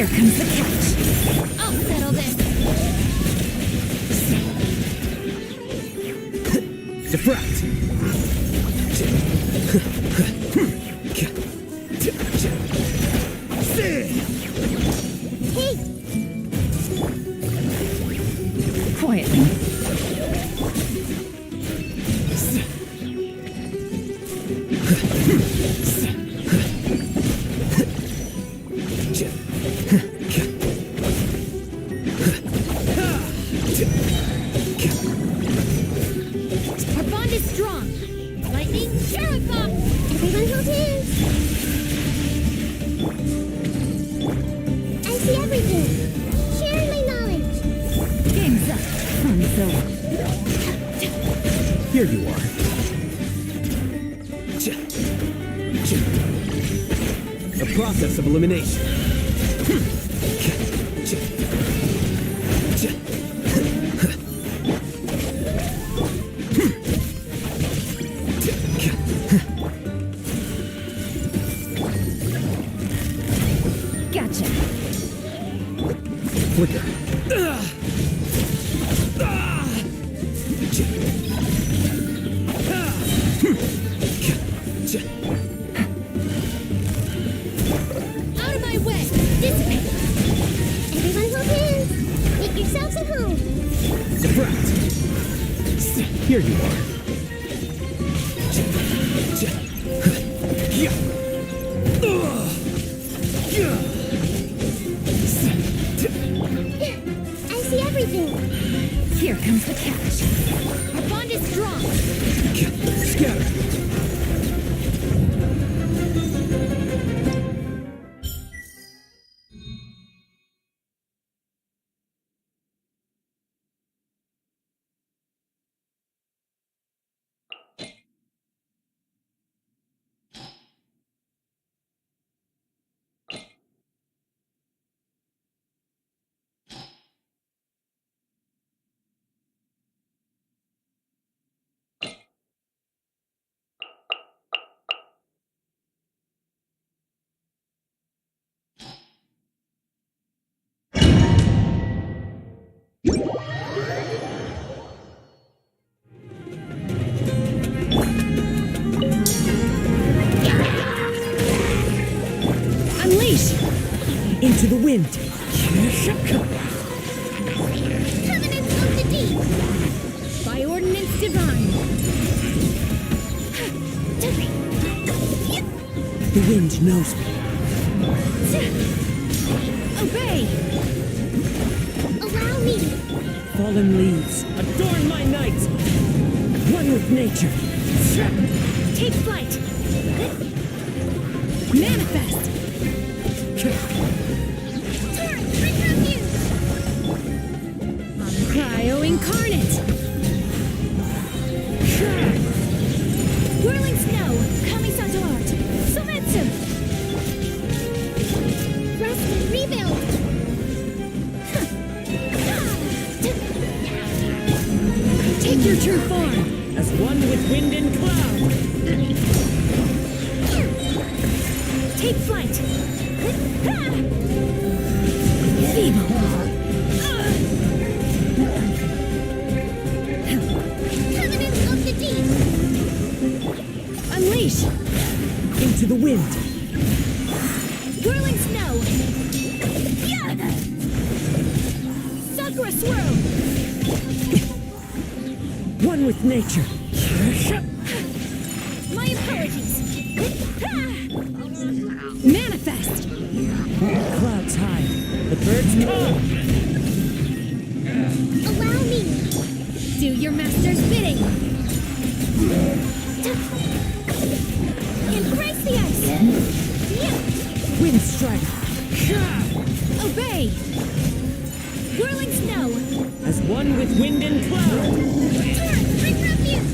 Here comes the catch. I'll settle this. Defract. Hey! Quietly. Our bond is strong. Lightning, Sheriff Bomb! Everyone hold hands. I see everything. Sharing my knowledge. Game's up. Fun's over. Here you are. A process of elimination. Gotcha. Flicker. Out of my way! Dissipate! Everyone hold hands. Make yourselves at home. Defract. Here you are. I see everything. Here comes the catch. Our bond is strong. Scatter. Unleash! Into the wind. Covenant of the deep. By ordinance divine. The wind knows me. Obey. Allow me. Fallen leaves, adorn my night. One with nature. Take flight. Manifest. Turn, bring refuge. Cryo incarnate. Whirling snow, Kamisadort. Sometsu. Rest and rebuild. Take your true form, as one with wind and cloud. Take flight. Feeble. Covenant of the deep. Unleash! Into the wind. Whirling snow. Sakura swirl. One with nature. My apologies. Manifest! Clouds high. The birds call. Allow me. Do your master's bidding. Embrace the ice. Wind strider. Obey. Whirling snow. As one with wind and cloud. Turn, bring refuge.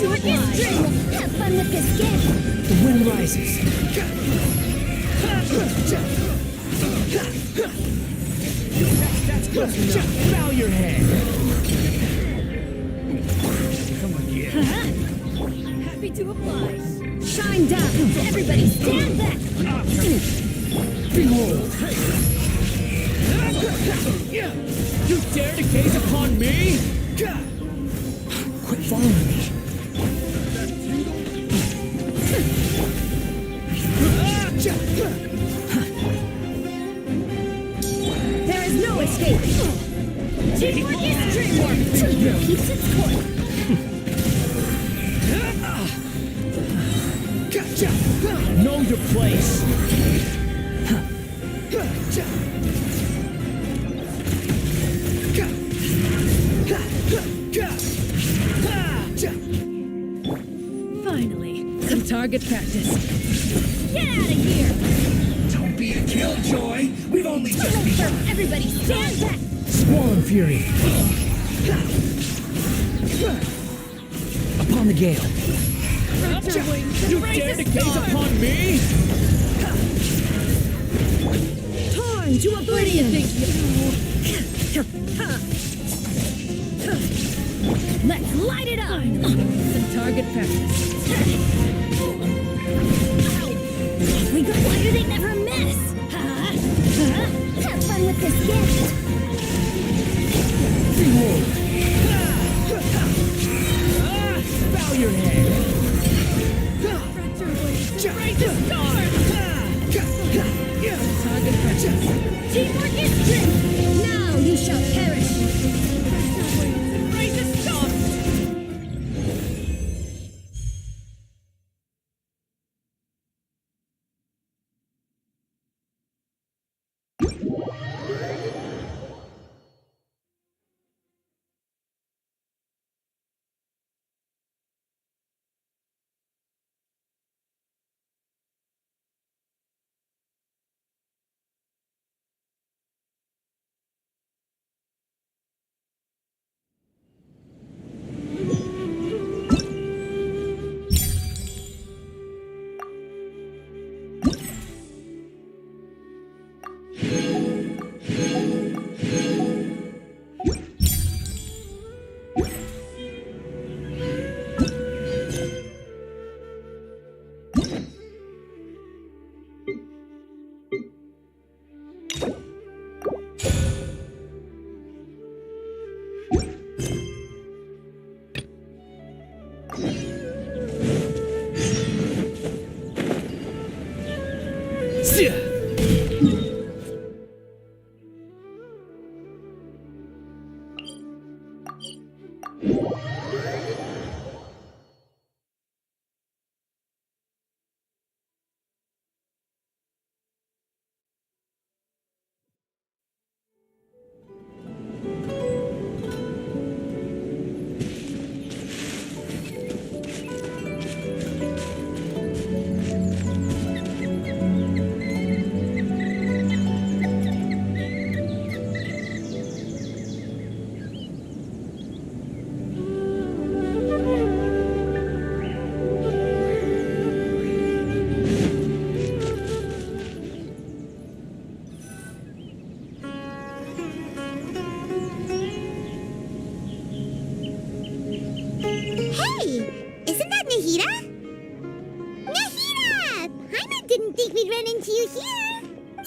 to oblige. Have fun with this gift. The wind rises. That's close enough. Bow your head. Come again. Happy to oblige. Shine down. Everybody stand back. Behold. You dare to gaze upon me? Quit following me. There is no escape. Teamwork is dreamwork. Teamwork keeps its course. Know your place. Finally, some target practice. Get out of here. Don't be a killjoy. We've only just Tunnel begun. first. Everybody stand back. Squall fury. Upon the gale. You dare to gaze upon me? Torn to oblivion. Let's light it up. Some target practice. We go. Why do they never miss? Have fun with this gift. Behold. Bow your head. Raise the storm! Target practice. Teamwork is strength. Now you shall perish. Raise the storm!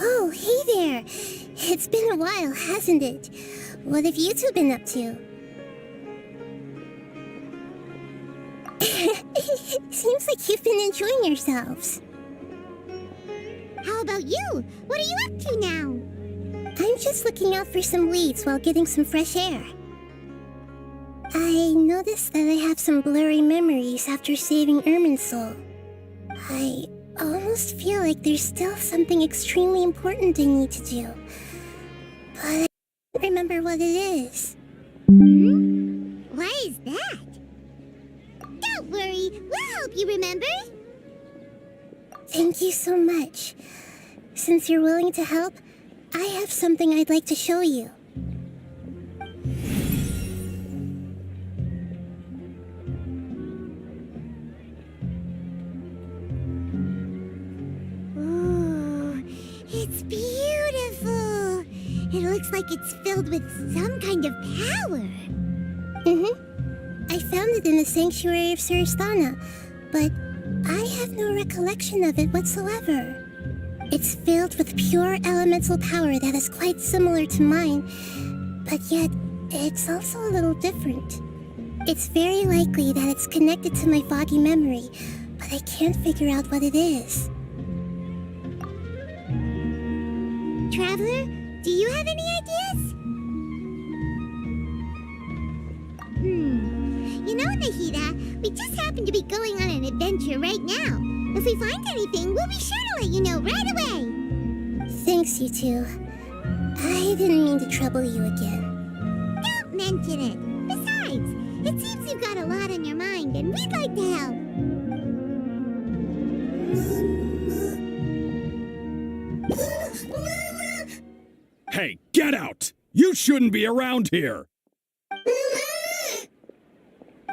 Oh, hey there. It's been a while, hasn't it? What have you two been up to? Seems like you've been enjoying yourselves. How about you? What are you up to now? I'm just looking out for some leads while getting some fresh air. I noticed that I have some blurry memories after saving Ermin's soul. I almost feel like there's still something extremely important I need to do. But I can't remember what it is. Why is that? Don't worry, we'll help you remember. Thank you so much. Since you're willing to help, I have something I'd like to show you. looks like it's filled with some kind of power. I found it in the sanctuary of Suristana, but I have no recollection of it whatsoever. It's filled with pure elemental power that is quite similar to mine, but yet it's also a little different. It's very likely that it's connected to my foggy memory, but I can't figure out what it is. Traveler, do you have any ideas? You know, Nahida, we just happen to be going on an adventure right now. If we find anything, we'll be sure to let you know right away. Thanks, you two. I didn't mean to trouble you again. Don't mention it. Besides, it seems you've got a lot on your mind, and we'd like to help. Hey, get out! You shouldn't be around here!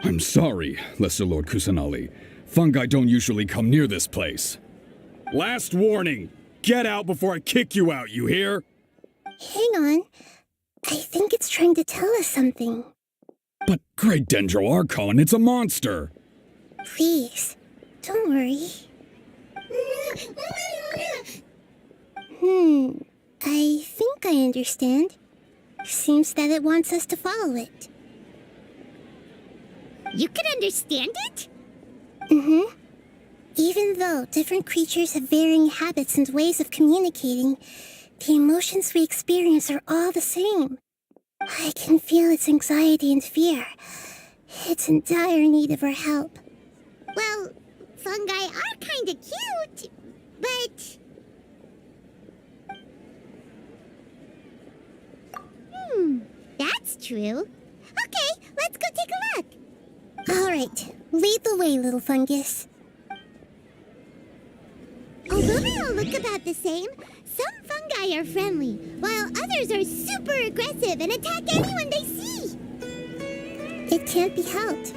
I'm sorry, Lesser Lord Kusanali. Fungi don't usually come near this place. Last warning! Get out before I kick you out, you hear? Hang on. I think it's trying to tell us something. But Great Dendroarchon, it's a monster! Please, don't worry. I think I understand. Seems that it wants us to follow it. You can understand it? Even though different creatures have varying habits and ways of communicating, the emotions we experience are all the same. I can feel its anxiety and fear. It's in dire need of our help. Well, fungi are kinda cute, but... that's true. Okay, let's go take a look. All right, lead the way, little fungus. Although they all look about the same, some fungi are friendly, while others are super aggressive and attack anyone they see. It can't be helped.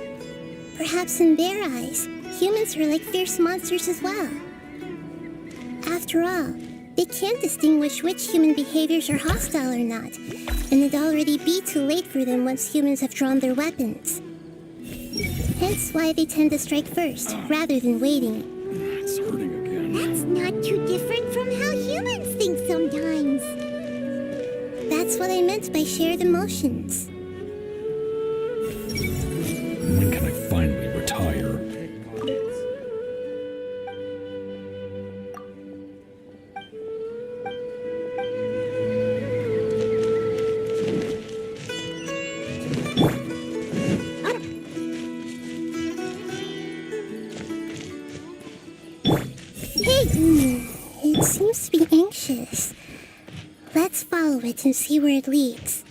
Perhaps in their eyes, humans are like fierce monsters as well. After all, they can't distinguish which human behaviors are hostile or not, and it'd already be too late for them once humans have drawn their weapons. Hence why they tend to strike first, rather than waiting. It's hurting again. That's not too different from how humans think sometimes. That's what I meant by shared emotions. When can I finally retire? It seems to be anxious. Let's follow it and see where it leads.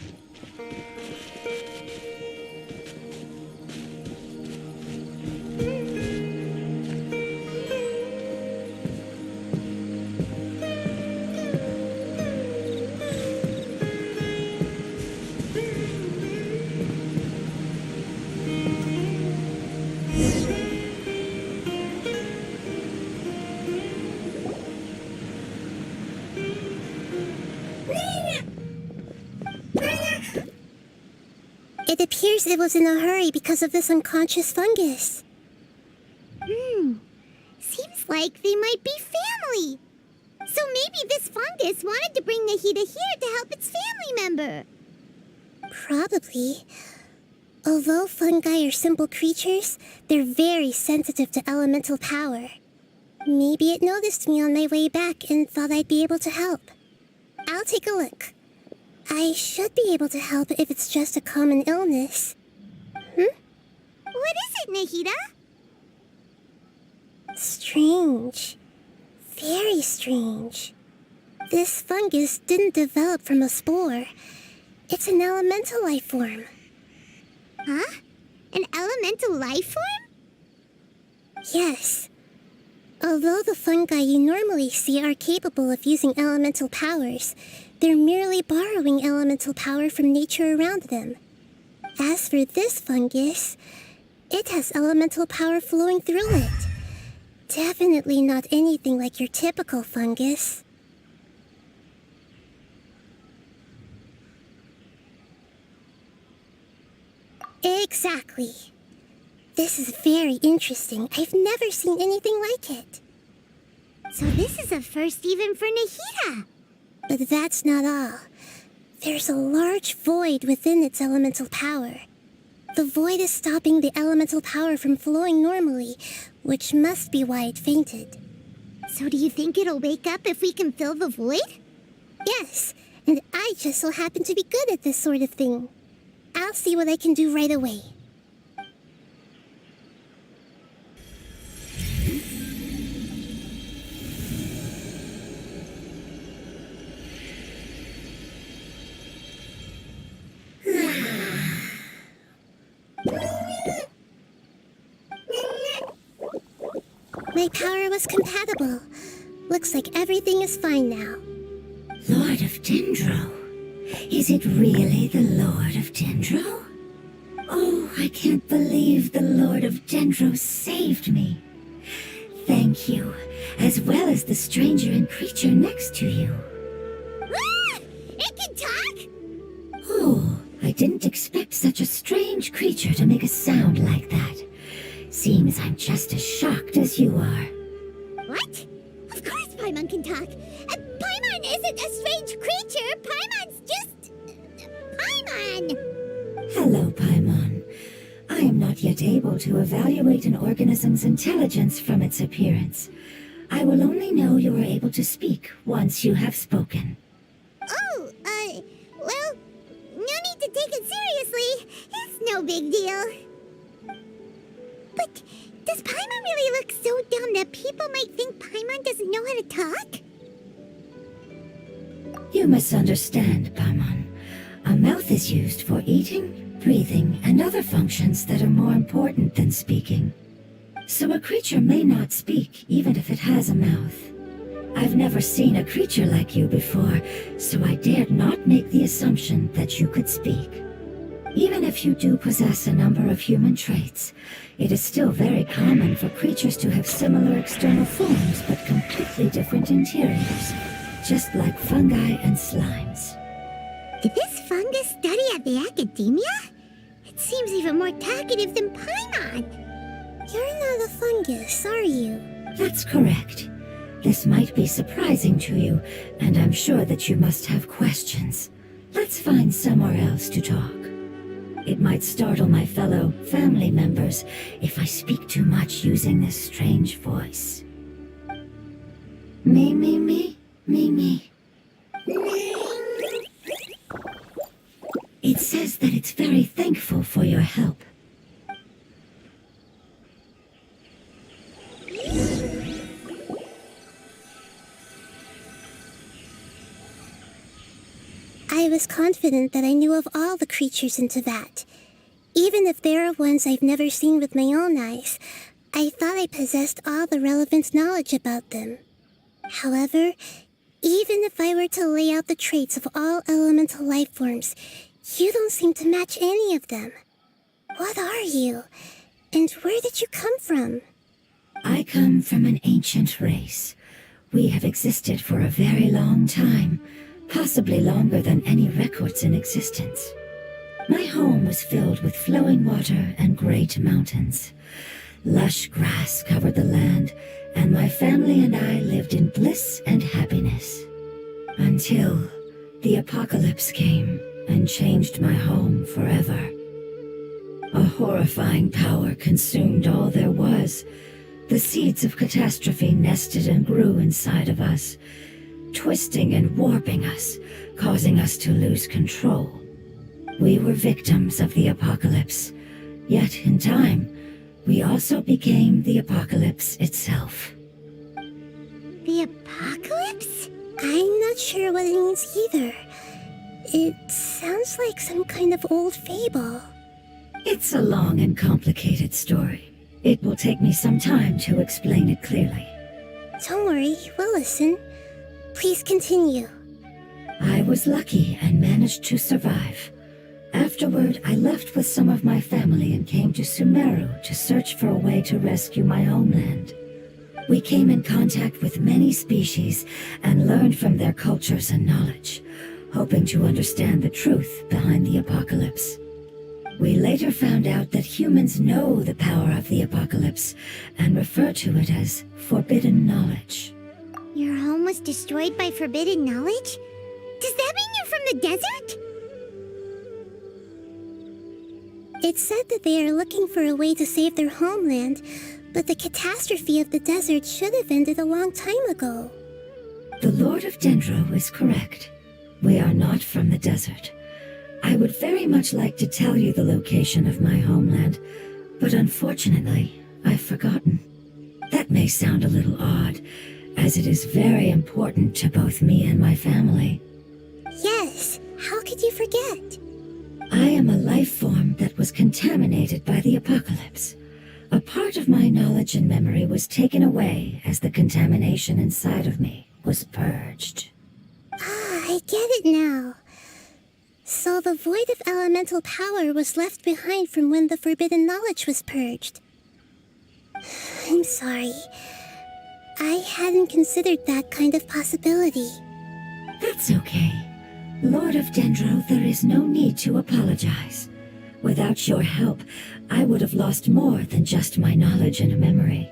It appears it was in a hurry because of this unconscious fungus. Seems like they might be family. So maybe this fungus wanted to bring Nahida here to help its family member. Probably. Although fungi are simple creatures, they're very sensitive to elemental power. Maybe it noticed me on my way back and thought I'd be able to help. I'll take a look. I should be able to help if it's just a common illness. What is it, Nahida? Strange. Very strange. This fungus didn't develop from a spore. It's an elemental life form. Huh? An elemental life form? Yes. Although the fungi you normally see are capable of using elemental powers, they're merely borrowing elemental power from nature around them. As for this fungus, it has elemental power flowing through it. Definitely not anything like your typical fungus. Exactly. This is very interesting. I've never seen anything like it. So this is a first even for Nahida. But that's not all. There's a large void within its elemental power. The void is stopping the elemental power from flowing normally, which must be why it fainted. So do you think it'll wake up if we can fill the void? Yes, and I just so happen to be good at this sort of thing. I'll see what I can do right away. My power was compatible. Looks like everything is fine now. Lord of Dendro? Is it really the Lord of Dendro? Oh, I can't believe the Lord of Dendro saved me. Thank you, as well as the stranger and creature next to you. Ah! It can talk? Oh, I didn't expect such a strange creature to make a sound like that. Seems I'm just as shocked as you are. What? Of course Paimon can talk. Paimon isn't a strange creature. Paimon's just... Paimon! Hello, Paimon. I am not yet able to evaluate an organism's intelligence from its appearance. I will only know you are able to speak once you have spoken. Oh, well, no need to take it seriously. It's no big deal. But does Paimon really look so dumb that people might think Paimon doesn't know how to talk? You misunderstand, Paimon. A mouth is used for eating, breathing, and other functions that are more important than speaking. So a creature may not speak even if it has a mouth. I've never seen a creature like you before, so I dared not make the assumption that you could speak. Even if you do possess a number of human traits, it is still very common for creatures to have similar external forms but completely different interiors, just like fungi and slimes. Did this fungus study at the academia? It seems even more talkative than Paimon. You're not a fungus, are you? That's correct. This might be surprising to you, and I'm sure that you must have questions. Let's find somewhere else to talk. It might startle my fellow family members if I speak too much using this strange voice. Me, me, me, me, me. It says that it's very thankful for your help. I was confident that I knew of all the creatures in Teyvat. Even if there are ones I've never seen with my own eyes, I thought I possessed all the relevant knowledge about them. However, even if I were to lay out the traits of all elemental life forms, you don't seem to match any of them. What are you? And where did you come from? I come from an ancient race. We have existed for a very long time, possibly longer than any records in existence. My home was filled with flowing water and great mountains. Lush grass covered the land, and my family and I lived in bliss and happiness. Until the apocalypse came and changed my home forever. A horrifying power consumed all there was. The seeds of catastrophe nested and grew inside of us, twisting and warping us, causing us to lose control. We were victims of the apocalypse, yet in time, we also became the apocalypse itself. The apocalypse? I'm not sure what it means either. It sounds like some kind of old fable. It's a long and complicated story. It will take me some time to explain it clearly. Don't worry, we'll listen. Please continue. I was lucky and managed to survive. Afterward, I left with some of my family and came to Sumeru to search for a way to rescue my homeland. We came in contact with many species and learned from their cultures and knowledge, hoping to understand the truth behind the apocalypse. We later found out that humans know the power of the apocalypse and refer to it as forbidden knowledge. Your home was destroyed by forbidden knowledge? Does that mean you're from the desert? It's said that they are looking for a way to save their homeland, but the catastrophe of the desert should have ended a long time ago. The Lord of Dendro is correct. We are not from the desert. I would very much like to tell you the location of my homeland, but unfortunately, I've forgotten. That may sound a little odd, as it is very important to both me and my family. Yes, how could you forget? I am a life form that was contaminated by the apocalypse. A part of my knowledge and memory was taken away as the contamination inside of me was purged. Ah, I get it now. So the void of elemental power was left behind from when the forbidden knowledge was purged. I'm sorry. I hadn't considered that kind of possibility. That's okay. Lord of Dendro, there is no need to apologize. Without your help, I would have lost more than just my knowledge and memory.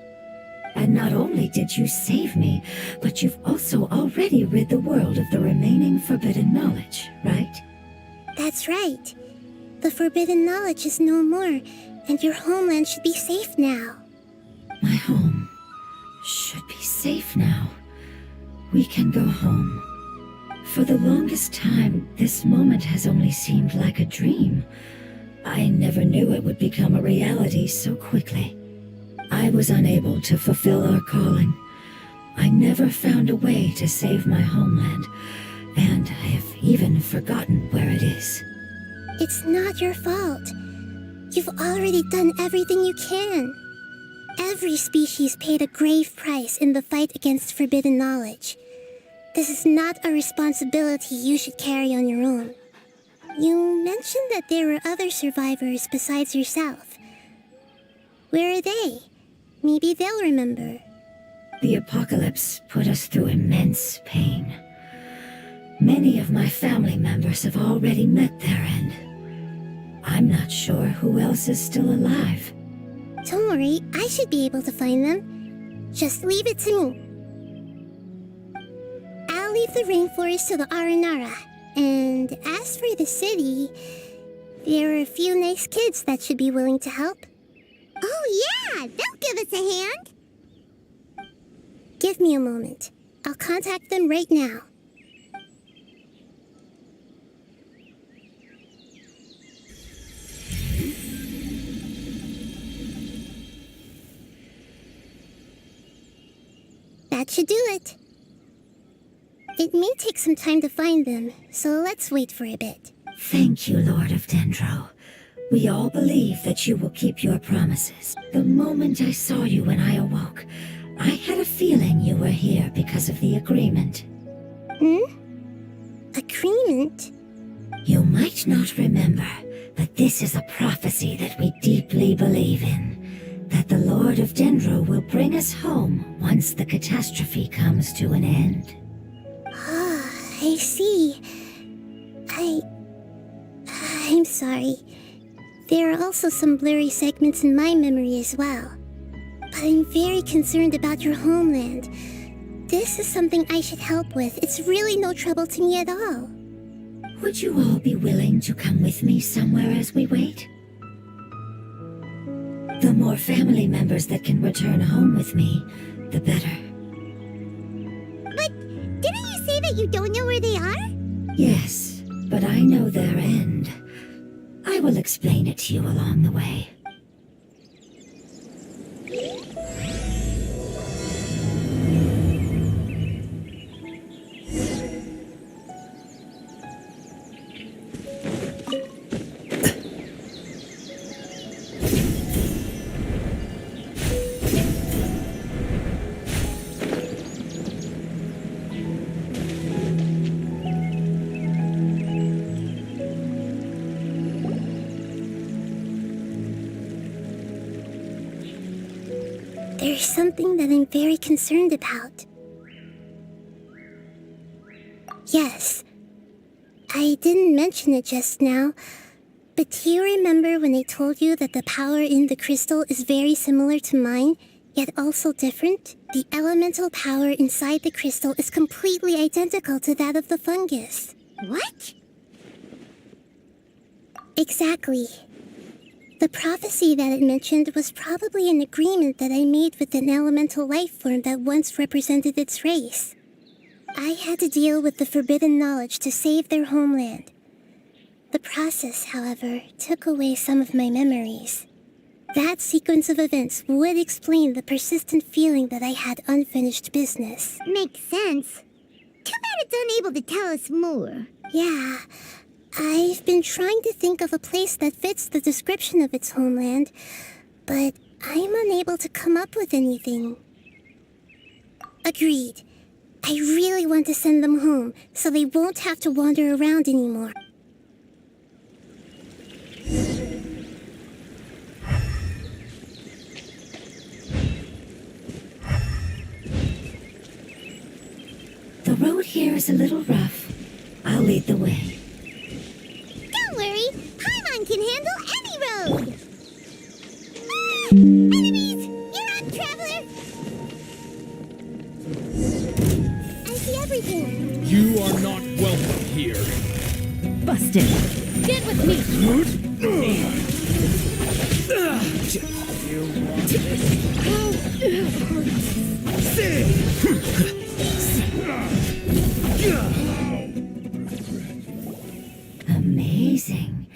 And not only did you save me, but you've also already rid the world of the remaining forbidden knowledge, right? That's right. The forbidden knowledge is no more, and your homeland should be safe now. My home should be safe now. We can go home. For the longest time, this moment has only seemed like a dream. I never knew it would become a reality so quickly. I was unable to fulfill our calling. I never found a way to save my homeland, and I have even forgotten where it is. It's not your fault. You've already done everything you can. Every species paid a grave price in the fight against forbidden knowledge. This is not a responsibility you should carry on your own. You mentioned that there were other survivors besides yourself. Where are they? Maybe they'll remember. The apocalypse put us through immense pain. Many of my family members have already met their end. I'm not sure who else is still alive. Don't worry, I should be able to find them. Just leave it to me. I'll leave the rainforest to the Aranara. And as for the city, there are a few nice kids that should be willing to help. Oh yeah, they'll give us a hand. Give me a moment. I'll contact them right now. That should do it. It may take some time to find them, so let's wait for a bit. Thank you, Lord of Dendro. We all believe that you will keep your promises. The moment I saw you when I awoke, I had a feeling you were here because of the agreement. Agreement? You might not remember, but this is a prophecy that we deeply believe in. That the Lord of Dendro will bring us home once the catastrophe comes to an end. Ah, I see. I'm sorry. There are also some blurry segments in my memory as well. But I'm very concerned about your homeland. This is something I should help with. It's really no trouble to me at all. Would you all be willing to come with me somewhere as we wait? The more family members that can return home with me, the better. But didn't you say that you don't know where they are? Yes, but I know their end. I will explain it to you along the way. There's something that I'm very concerned about. Yes, I didn't mention it just now, But do you remember when they told you that the power in the crystal is very similar to mine, yet also different? The elemental power inside the crystal is completely identical to that of the fungus. What? Exactly. The prophecy that it mentioned was probably an agreement that I made with an elemental life form that once represented its race. I had to deal with the forbidden knowledge to save their homeland. The process, however, took away some of my memories. That sequence of events would explain the persistent feeling that I had unfinished business. Makes sense. Too bad it's unable to tell us more. Yeah, I've been trying to think of a place that fits the description of its homeland, but I'm unable to come up with anything. Agreed. I really want to send them home, so they won't have to wander around anymore. The road here is a little rough. I'll lead the way. Don't worry, Paimon can handle any road! Ah! Enemies! You're up, traveler! I see everything. You are not welcome here. Busted. Get with me. Amazing.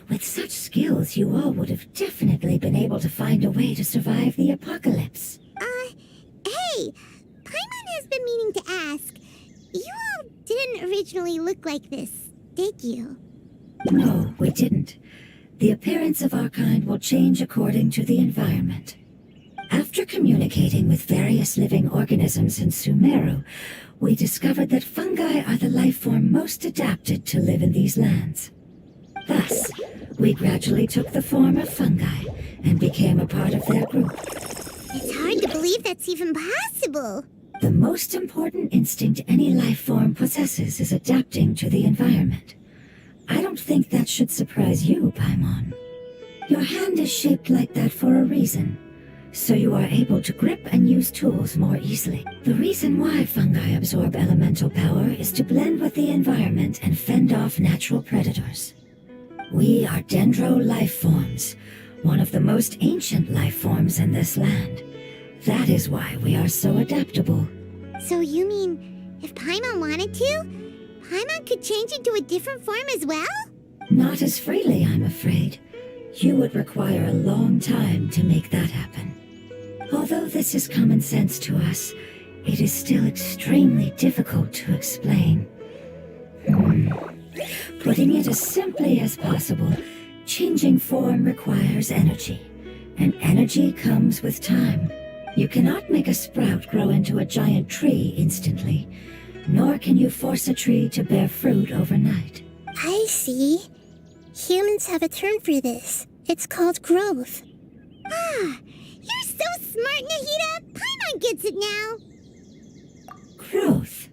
With such skills, you all would have definitely been able to find a way to survive the apocalypse. Hey! Paimon has been meaning to ask. You all didn't originally look like this, did you? No, we didn't. The appearance of our kind will change according to the environment. After communicating with various living organisms in Sumeru, we discovered that fungi are the life form most adapted to live in these lands. Thus, we gradually took the form of fungi and became a part of their group. It's hard to believe that's even possible. The most important instinct any life form possesses is adapting to the environment. I don't think that should surprise you, Paimon. Your hand is shaped like that for a reason, so you are able to grip and use tools more easily. The reason why fungi absorb elemental power is to blend with the environment and fend off natural predators. We are dendro life forms, one of the most ancient life forms in this land. That is why we are so adaptable. So you mean, if Paimon wanted to, Paimon could change into a different form as well? Not as freely, I'm afraid. You would require a long time to make that happen. Although this is common sense to us, it is still extremely difficult to explain. Putting it as simply as possible, changing form requires energy, and energy comes with time. You cannot make a sprout grow into a giant tree instantly, nor can you force a tree to bear fruit overnight. I see. Humans have a term for this. It's called growth. Ah, you're so smart, Nahida! Paimon gets it now! Growth.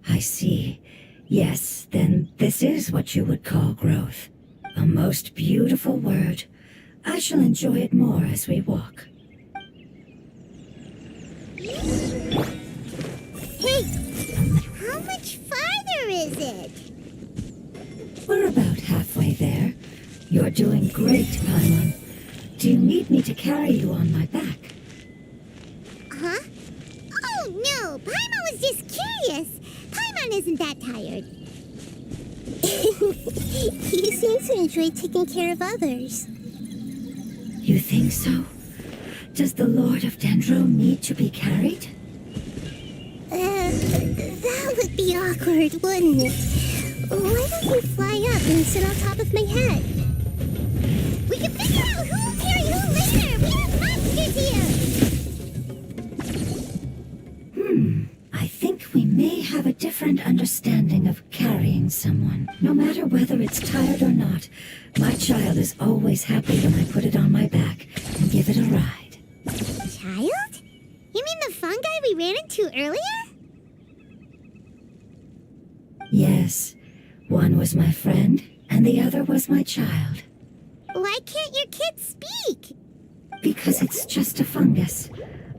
I see. Yes, then this is what you would call growth. A most beautiful word. I shall enjoy it more as we walk. Hey! How much farther is it? We're about halfway there. You're doing great, Paimon. Do you need me to carry you on my back? Huh? Oh, no! Paimon was just curious! Paimon isn't that tired. You seem to enjoy taking care of others. You think so? Does the Lord of Dendro need to be carried? That would be awkward, wouldn't it? Why don't you fly up and sit on top of my head? We can figure out who'll carry who later! We have monsters here! I think we may have a different understanding of carrying someone. No matter whether it's tired or not, my child is always happy when I put it on my back and give it a ride. Child? You mean the fungi we ran into earlier? Yes, one was my friend and the other was my child. Why can't your kid speak? Because it's just a fungus.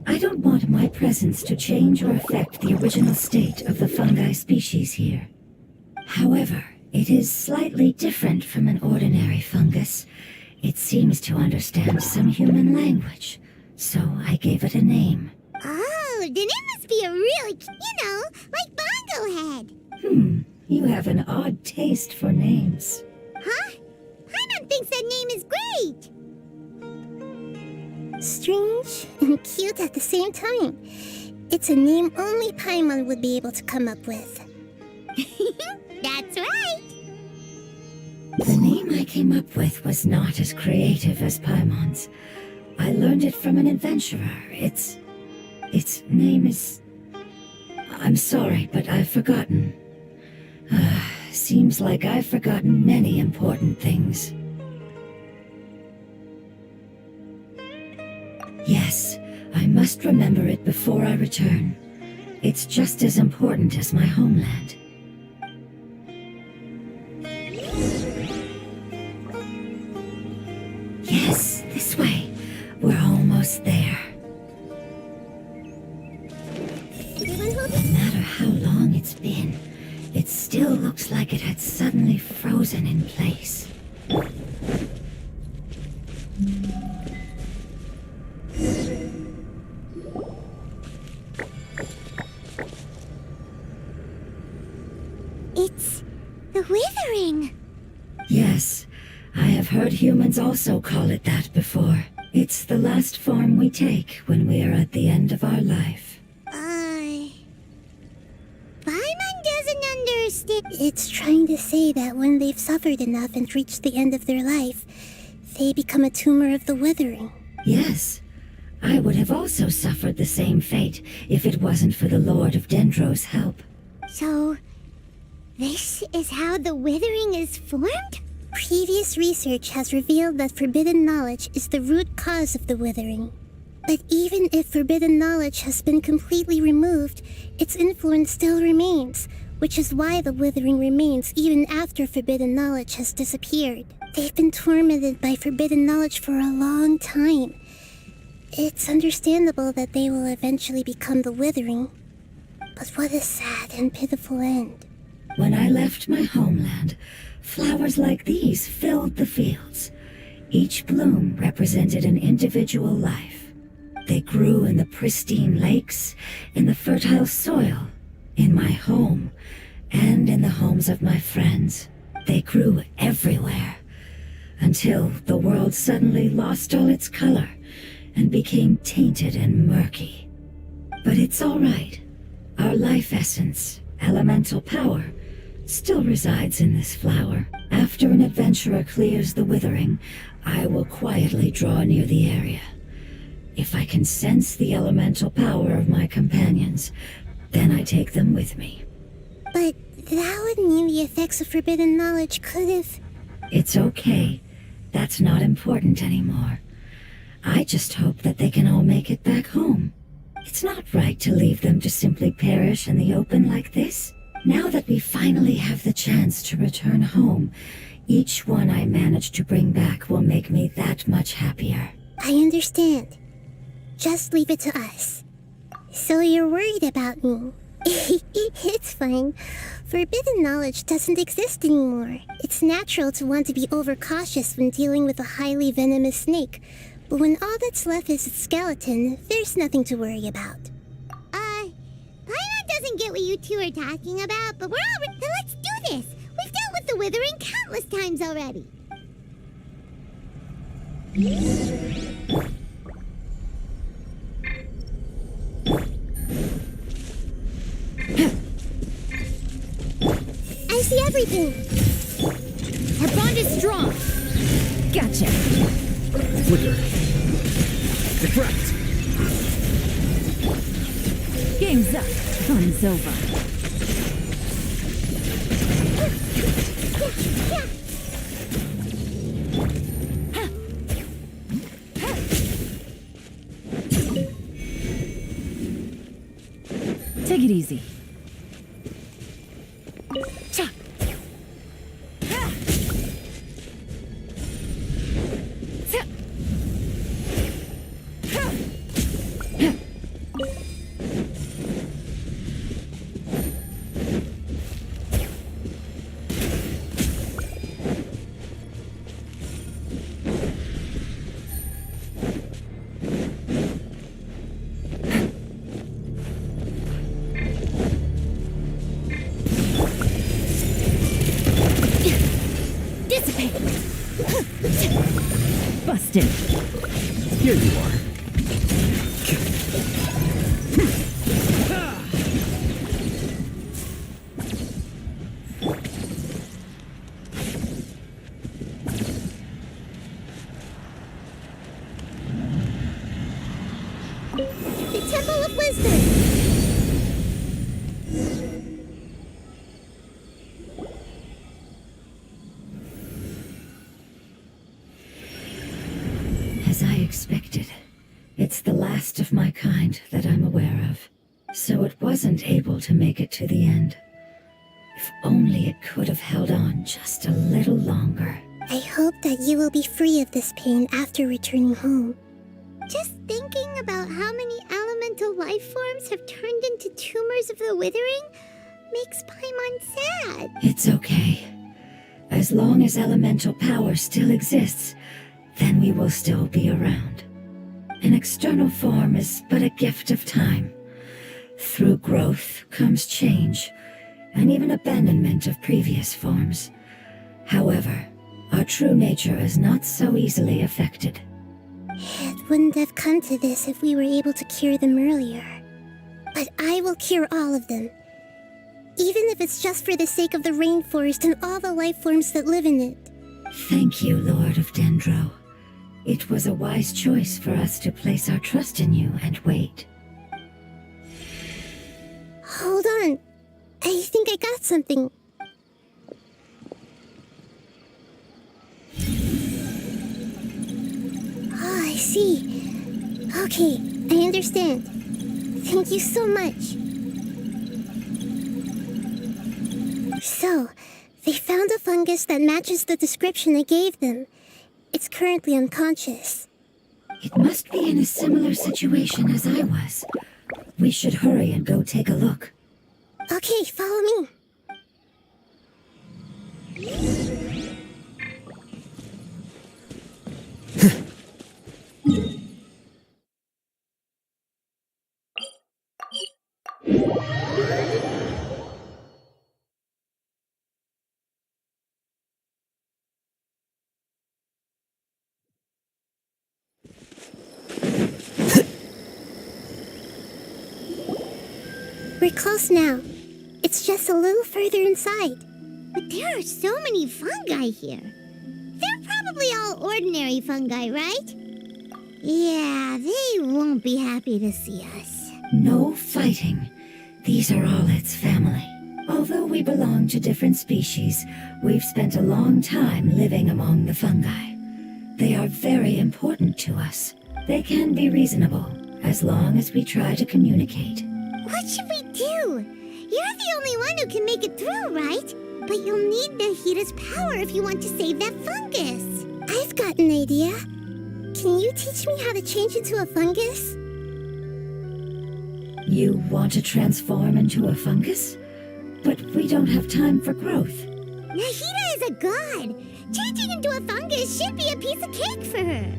I don't want my presence to change or affect the original state of the fungi species here. However, it is slightly different from an ordinary fungus. It seems to understand some human language, so I gave it a name. Oh, then it must be a really, like Bongo Head. You have an odd taste for names. Huh? Paimon thinks that name is great. Strange and cute at the same time. It's a name only Paimon would be able to come up with. That's right. The name I came up with was not as creative as Paimon's. I learned it from an adventurer. Its name is... I'm sorry, but I've forgotten. Seems like I've forgotten many important things. Yes, I must remember it before I return. It's just as important as my homeland. Yes, this way. We're almost there. No matter how long it's been, it still looks like it had suddenly frozen in place. It's the Withering. Yes, I have heard humans also call it that before. It's the last form we take when we are at the end of our life. Paimon doesn't understand. It's trying to say that when they've suffered enough and reached the end of their life, they become a tumor of the Withering. Yes, I would have also suffered the same fate if it wasn't for the Lord of Dendro's help. So, this is how the Withering is formed? Previous research has revealed that forbidden knowledge is the root cause of the Withering. But even if forbidden knowledge has been completely removed, its influence still remains, which is why the Withering remains even after forbidden knowledge has disappeared. They've been tormented by forbidden knowledge for a long time. It's understandable that they will eventually become the Withering. But what a sad and pitiful end. When I left my homeland, flowers like these filled the fields. Each bloom represented an individual life. They grew in the pristine lakes, in the fertile soil, in my home, and in the homes of my friends. They grew everywhere, until the world suddenly lost all its color and became tainted and murky. But it's all right. Our life essence, elemental power, still resides in this flower. After an adventurer clears the Withering, I will quietly draw near the area. If I can sense the elemental power of my companions, then I take them with me. But that would mean the effects of forbidden knowledge could have... It's okay. That's not important anymore. I just hope that they can all make it back home. It's not right to leave them to simply perish in the open like this. Now that we finally have the chance to return home, each one I manage to bring back will make me that much happier. I understand. Just leave it to us. So you're worried about me? It's fine. Forbidden knowledge doesn't exist anymore. It's natural to want to be overcautious when dealing with a highly venomous snake, but when all that's left is its skeleton, there's nothing to worry about. Paimon doesn't get what you two are talking about, but we're all... Then let's do this! We've dealt with the Withering countless times already. I see everything! Our bond is strong. Gotcha. Flicker. Diffract. Game's up. Fun's over. Take it easy. Cha. dissipate. Busted. Here you are. The Temple of Wisdom! As I expected, it's the last of my kind that I'm aware of. So it wasn't able to make it to the end. If only it could have held on just a little longer. I hope that you will be free of this pain after returning home. Just thinking about how many elemental life forms have turned into tumors of the withering makes Paimon sad. It's okay. As long as elemental power still exists, then we will still be around. An external form is but a gift of time. Through growth comes change, and even abandonment of previous forms. However, our true nature is not so easily affected. It wouldn't have come to this if we were able to cure them earlier. But I will cure all of them. Even if it's just for the sake of the rainforest and all the life forms that live in it. Thank you, Lord of Dendro. It was a wise choice for us to place our trust in you and wait. Hold on. I think I got something. Oh, I see. Okay, I understand. Thank you so much. So, they found a fungus that matches the description I gave them. It's currently unconscious. It must be in a similar situation as I was. We should hurry and go take a look. Okay, follow me. We're close now. It's just a little further inside. But there are so many fungi here. They're probably all ordinary fungi, right? Yeah, they won't be happy to see us. No fighting. These are all its family. Although we belong to different species, we've spent a long time living among the fungi. They are very important to us. They can be reasonable, as long as we try to communicate. What should we do? You're the only one who can make it through, right? But you'll need Nahida's power if you want to save that fungus. I've got an idea. Can you teach me how to change into a fungus? You want to transform into a fungus? But we don't have time for growth. Nahida is a god. Changing into a fungus should be a piece of cake for her.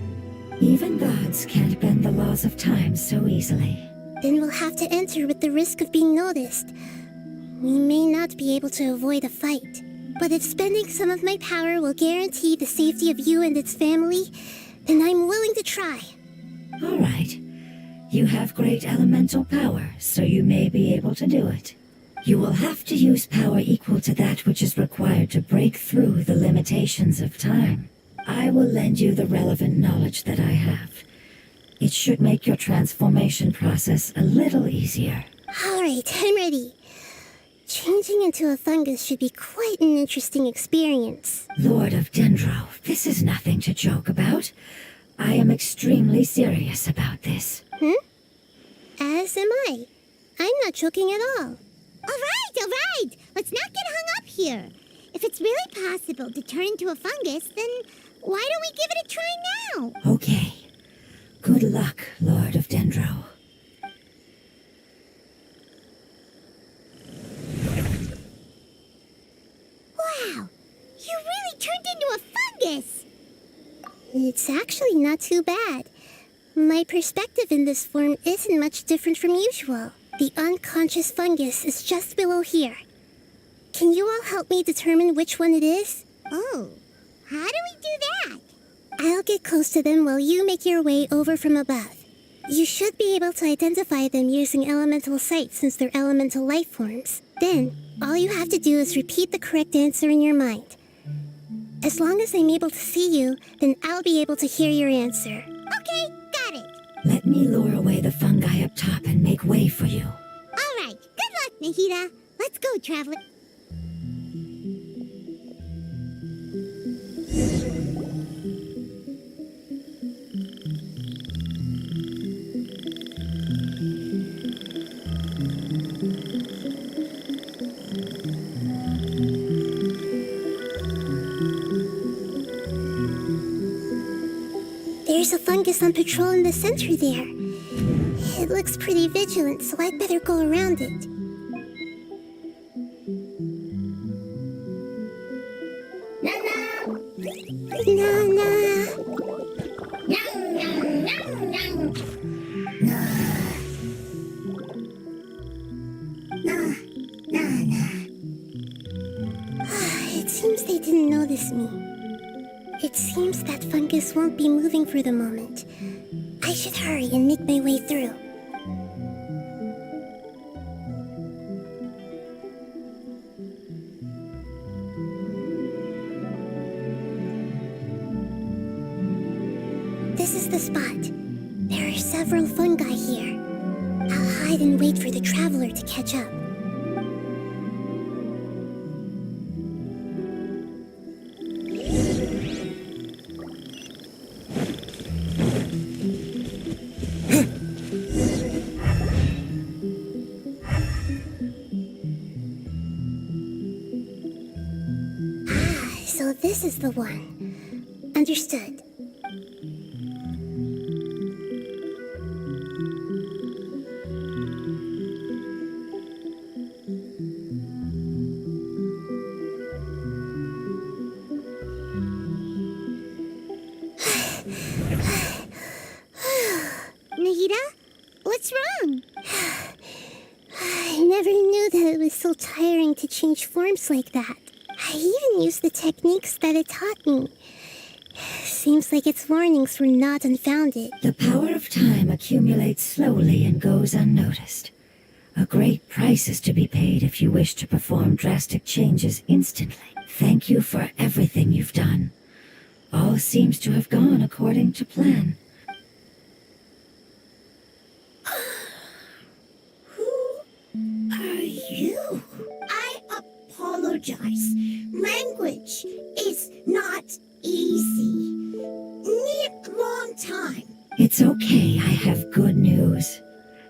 Even gods can't bend the laws of time so easily. Then we'll have to enter with the risk of being noticed. We may not be able to avoid a fight, but if spending some of my power will guarantee the safety of you and its family, then I'm willing to try. All right. You have great elemental power, so you may be able to do it. You will have to use power equal to that which is required to break through the limitations of time. I will lend you the relevant knowledge that I have. It should make your transformation process a little easier. All right, I'm ready. Changing into a fungus should be quite an interesting experience. Lord of Dendro, this is nothing to joke about. I am extremely serious about this. As am I. I'm not joking at all. All right. Let's not get hung up here. If it's really possible to turn into a fungus, then why don't we give it a try now? Okay. Good luck, Lord of Dendro. Wow, you really turned into a fungus! It's actually not too bad. My perspective in this form isn't much different from usual. The unconscious fungus is just below here. Can you all help me determine which one it is? Oh, How do we do that? I'll get close to them while you make your way over from above. You should be able to identify them using elemental sight since they're elemental life forms. Then, all you have to do is repeat the correct answer in your mind. As long as I'm able to see you, then I'll be able to hear your answer. Okay, got it. Let me lure away the fungi up top and make way for you. All right, good luck, Nahida. Let's go, traveler. There's a fungus on patrol in the center there. It looks pretty vigilant, so I'd better go around it. It seems they didn't notice me. It seems that fungus won't be moving for the moment. I should hurry and make my way through. This is the spot. There are several fungi here. I'll hide and wait for the traveler to catch up. So this is the one. Understood. Nahida, what's wrong? I never knew that it was so tiring to change forms like that. I even used the techniques that it taught me. Seems like its warnings were not unfounded. The power of time accumulates slowly and goes unnoticed. A great price is to be paid if you wish to perform drastic changes instantly. Thank you for everything you've done. All seems to have gone according to plan. Who are you? I apologize. Language is not easy. Need a long time. It's okay, I have good news.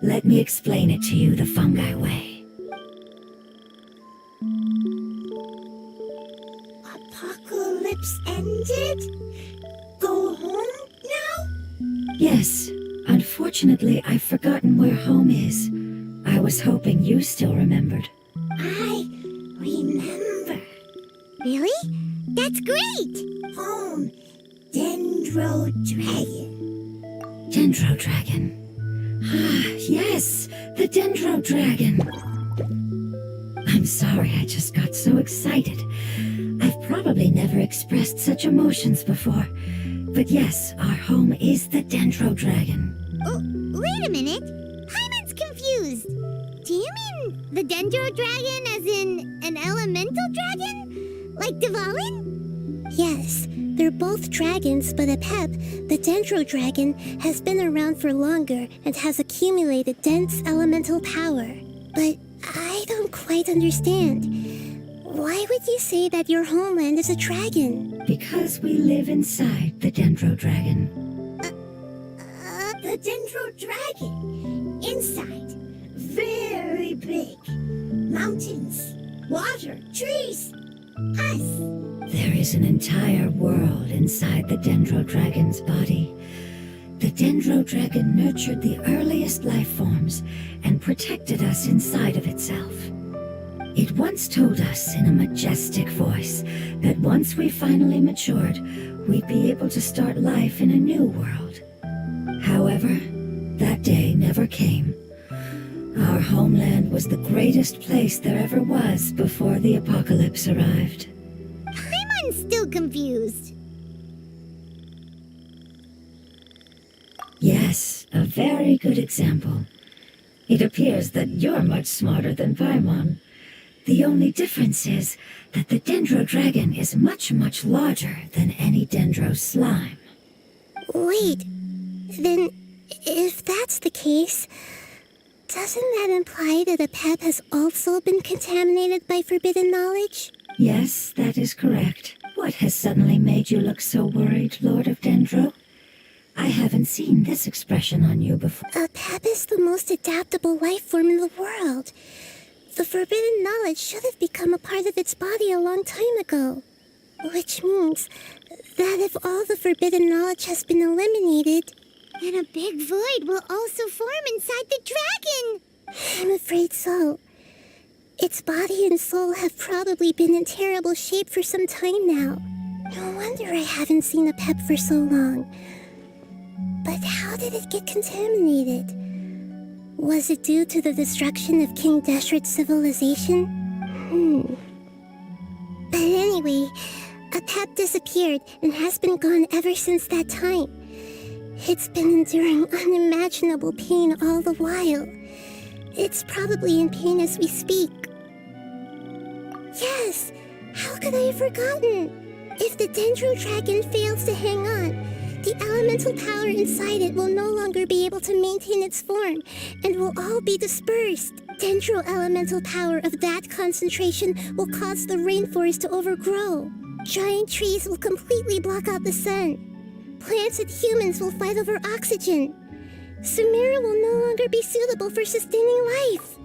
Let me explain it to you the fungi way. Apocalypse ended? Go home now? Yes, unfortunately I've forgotten where home is. I was hoping you still remembered. I remember. Really? That's great! Home. Dendro Dragon. Dendro Dragon. Ah, yes, the Dendro Dragon. I'm sorry, I just got so excited. I've probably never expressed such emotions before. But yes, our home is the Dendro Dragon. Oh, wait a minute. Hyman's confused. Do you mean the Dendro Dragon as in an elemental dragon? Like Dvalin? Yes, they're both dragons, but Apep, the Dendro Dragon, has been around for longer and has accumulated dense elemental power. But I don't quite understand. Why would you say that your homeland is a dragon? Because we live inside the Dendro Dragon. The Dendro Dragon. Inside. Very big. Mountains. Water. Trees. Us. There is an entire world inside the Dendro Dragon's body. The Dendro Dragon nurtured the earliest life forms and protected us inside of itself. It once told us in a majestic voice that once we finally matured, we'd be able to start life in a new world. However, that day never came. Our homeland was the greatest place there ever was before the apocalypse arrived. Hyman still still confused. Yes, a very good example. It appears that you're much smarter than Paimon. The only difference is that the Dendro Dragon is much, much larger than any Dendro slime. Wait, then if that's the case, doesn't that imply that Apep has also been contaminated by forbidden knowledge? Yes, that is correct. What has suddenly made you look so worried, Lord of Dendro? I haven't seen this expression on you before. Apep is the most adaptable life form in the world. The forbidden knowledge should have become a part of its body a long time ago. Which means that if all the forbidden knowledge has been eliminated, then a big void will also form inside the dragon. I'm afraid so. Its body and soul have probably been in terrible shape for some time now. No wonder I haven't seen Apep for so long. But how did it get contaminated? Was it due to the destruction of King Deshret's civilization? But anyway, Apep disappeared and has been gone ever since that time. It's been enduring unimaginable pain all the while. It's probably in pain as we speak. Yes, how could I have forgotten? If the Dendro Dragon fails to hang on, the elemental power inside it will no longer be able to maintain its form and will all be dispersed. Dendro elemental power of that concentration will cause the rainforest to overgrow. Giant trees will completely block out the sun. Plants and humans will fight over oxygen. Sumeru will no longer be suitable for sustaining life.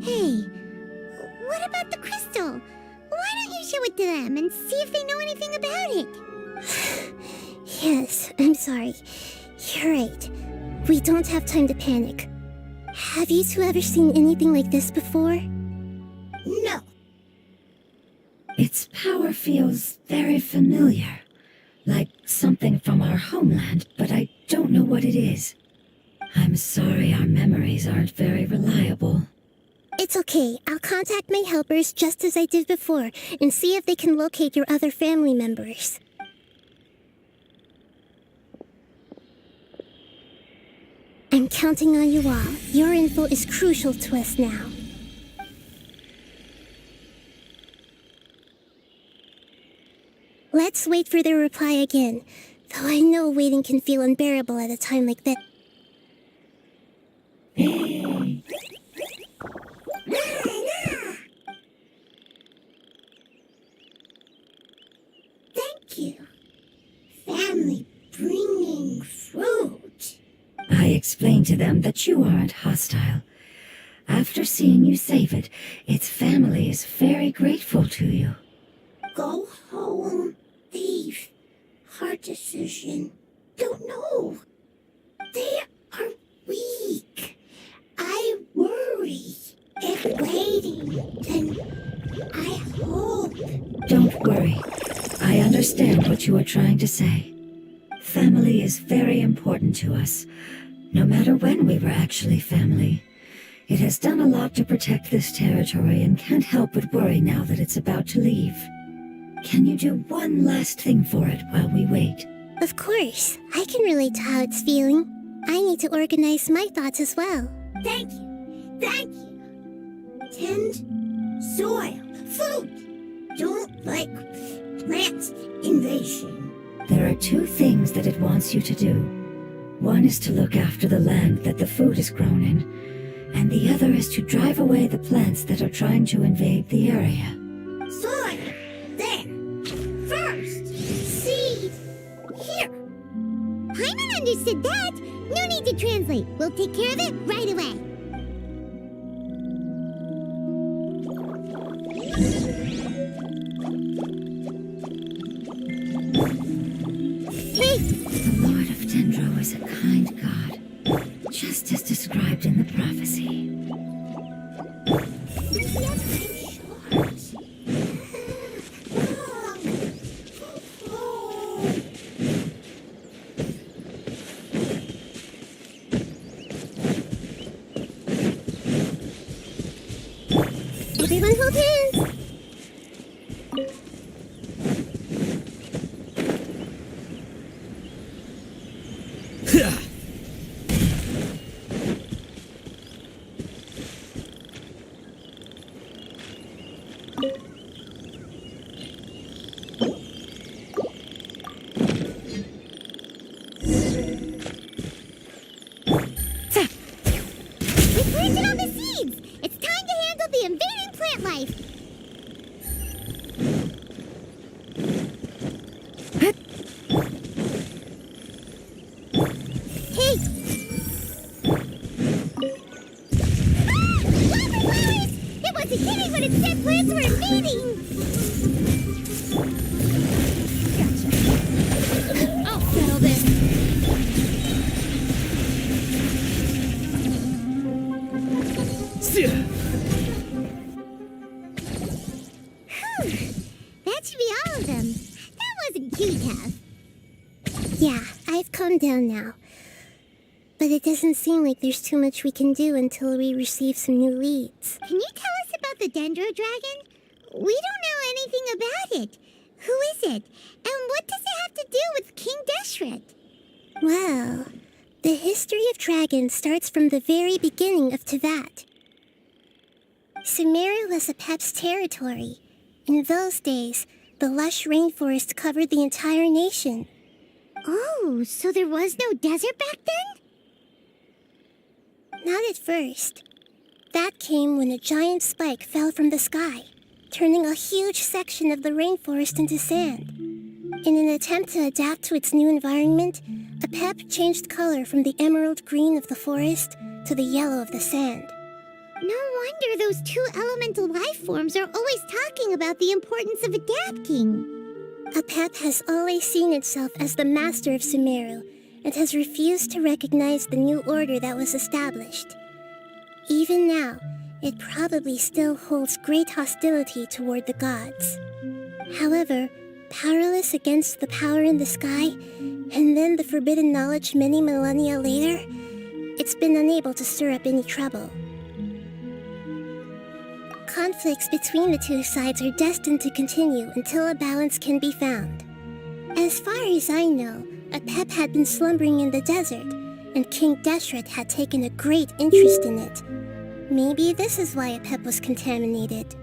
Hey, what about the crystal? Why don't you show it to them and see if they know anything about it? Yes, I'm sorry. You're right. We don't have time to panic. Have you two ever seen anything like this before? No. Its power feels very familiar. Like something from our homeland, but I don't know what it is. I'm sorry our memories aren't very reliable. It's okay. I'll contact my helpers just as I did before and see if they can locate your other family members. I'm counting on you all. Your info is crucial to us now. Let's wait for their reply again, though I know waiting can feel unbearable at a time like this. Thank you. Family bringing fruit. I explained to them that you aren't hostile. After seeing you save it, its family is very grateful to you. Go home, thief. Hard decision. Don't know. They are weak. I worry. If waiting, then I hope. Don't worry. I understand what you are trying to say. Family is very important to us, no matter when we were actually family. It has done a lot to protect this territory and can't help but worry now that it's about to leave. Can you do one last thing for it while we wait? Of course. I can relate to how it's feeling. I need to organize my thoughts as well. Thank you. Thank you. Tend soil, food. Don't like plant invasion. There are two things that it wants you to do. One is to look after the land that the food is grown in, and the other is to drive away the plants that are trying to invade the area. Soil. There. First. Seed. Here. Paimon understood that. No need to translate. We'll take care of it right away. Hey! The Lord of Dendro is a kind god, just as described in the prophecy. Everyone hold hands! we're meeting! Gotcha. I'll settle this. That should be all of them. That wasn't too tough. Yeah, I've calmed down now. But it doesn't seem like there's too much we can do until we receive some new leads. Can you tell us about the Dendro Dragon? We don't know anything about it. Who is it? And what does it have to do with King Deshret? Well, the history of dragons starts from the very beginning of Tevat. Sumeru was Apep's territory. In those days, the lush rainforest covered the entire nation. Oh, so there was no desert back then? Not at first. That came when a giant spike fell from the sky, turning a huge section of the rainforest into sand. In an attempt to adapt to its new environment, Apep changed color from the emerald green of the forest to the yellow of the sand. No wonder those two elemental life forms are always talking about the importance of adapting. Apep has always seen itself as the master of Sumeru and has refused to recognize the new order that was established. Even now, it probably still holds great hostility toward the gods. However, powerless against the power in the sky, and then the forbidden knowledge many millennia later, it's been unable to stir up any trouble. Conflicts between the two sides are destined to continue until a balance can be found. As far as I know, Apep had been slumbering in the desert, and King Deshret had taken a great interest in it. Maybe this is why Apep was contaminated.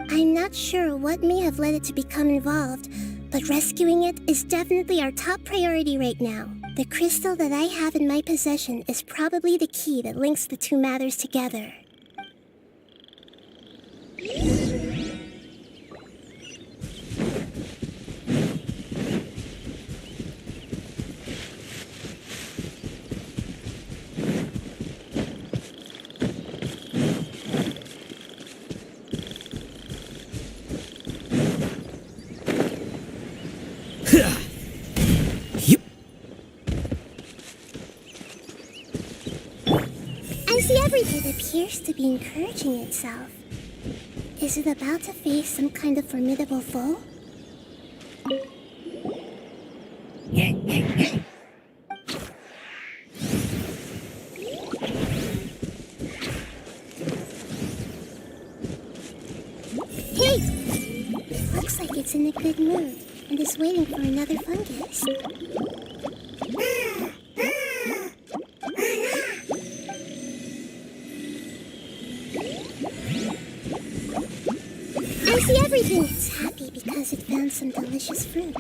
I'm not sure what may have led it to become involved, but rescuing it is definitely our top priority right now. The crystal that I have in my possession is probably the key that links the two matters together. I see everything appears to be encouraging itself. Is it about to face some kind of formidable foe? Hey! Looks like it's in a good mood and is waiting for another fungus. I see everything. It's happy because it found some delicious fruit.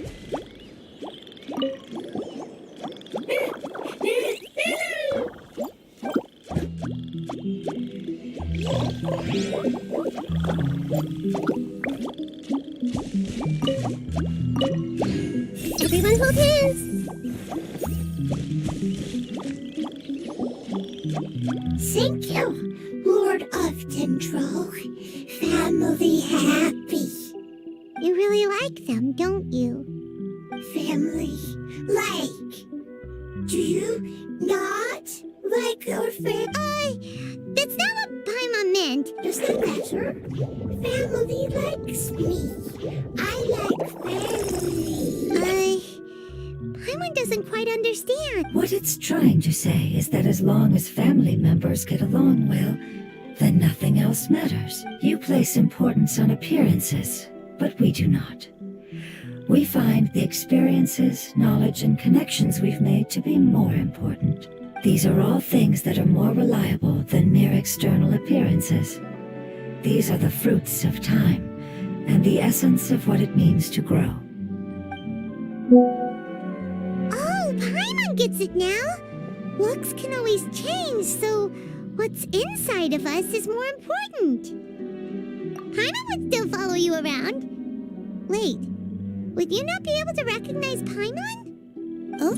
Everyone hold hands! Thank you, Lord of Dendro. Family happy. You really like them, don't you? Family like. Do you not like your family? That's not what Paimon meant. Does that matter? Family likes me. I like family. Paimon doesn't quite understand. What it's trying to say is that as long as family members get along well, then nothing else matters. You place importance on appearances, but we do not. We find the experiences, knowledge, and connections we've made to be more important. These are all things that are more reliable than mere external appearances. These are the fruits of time, and the essence of what it means to grow. Oh, Paimon gets it now. Looks can always change, so what's inside of us is more important. Paimon would still follow you around. Wait, would you not be able to recognize Paimon? Oh?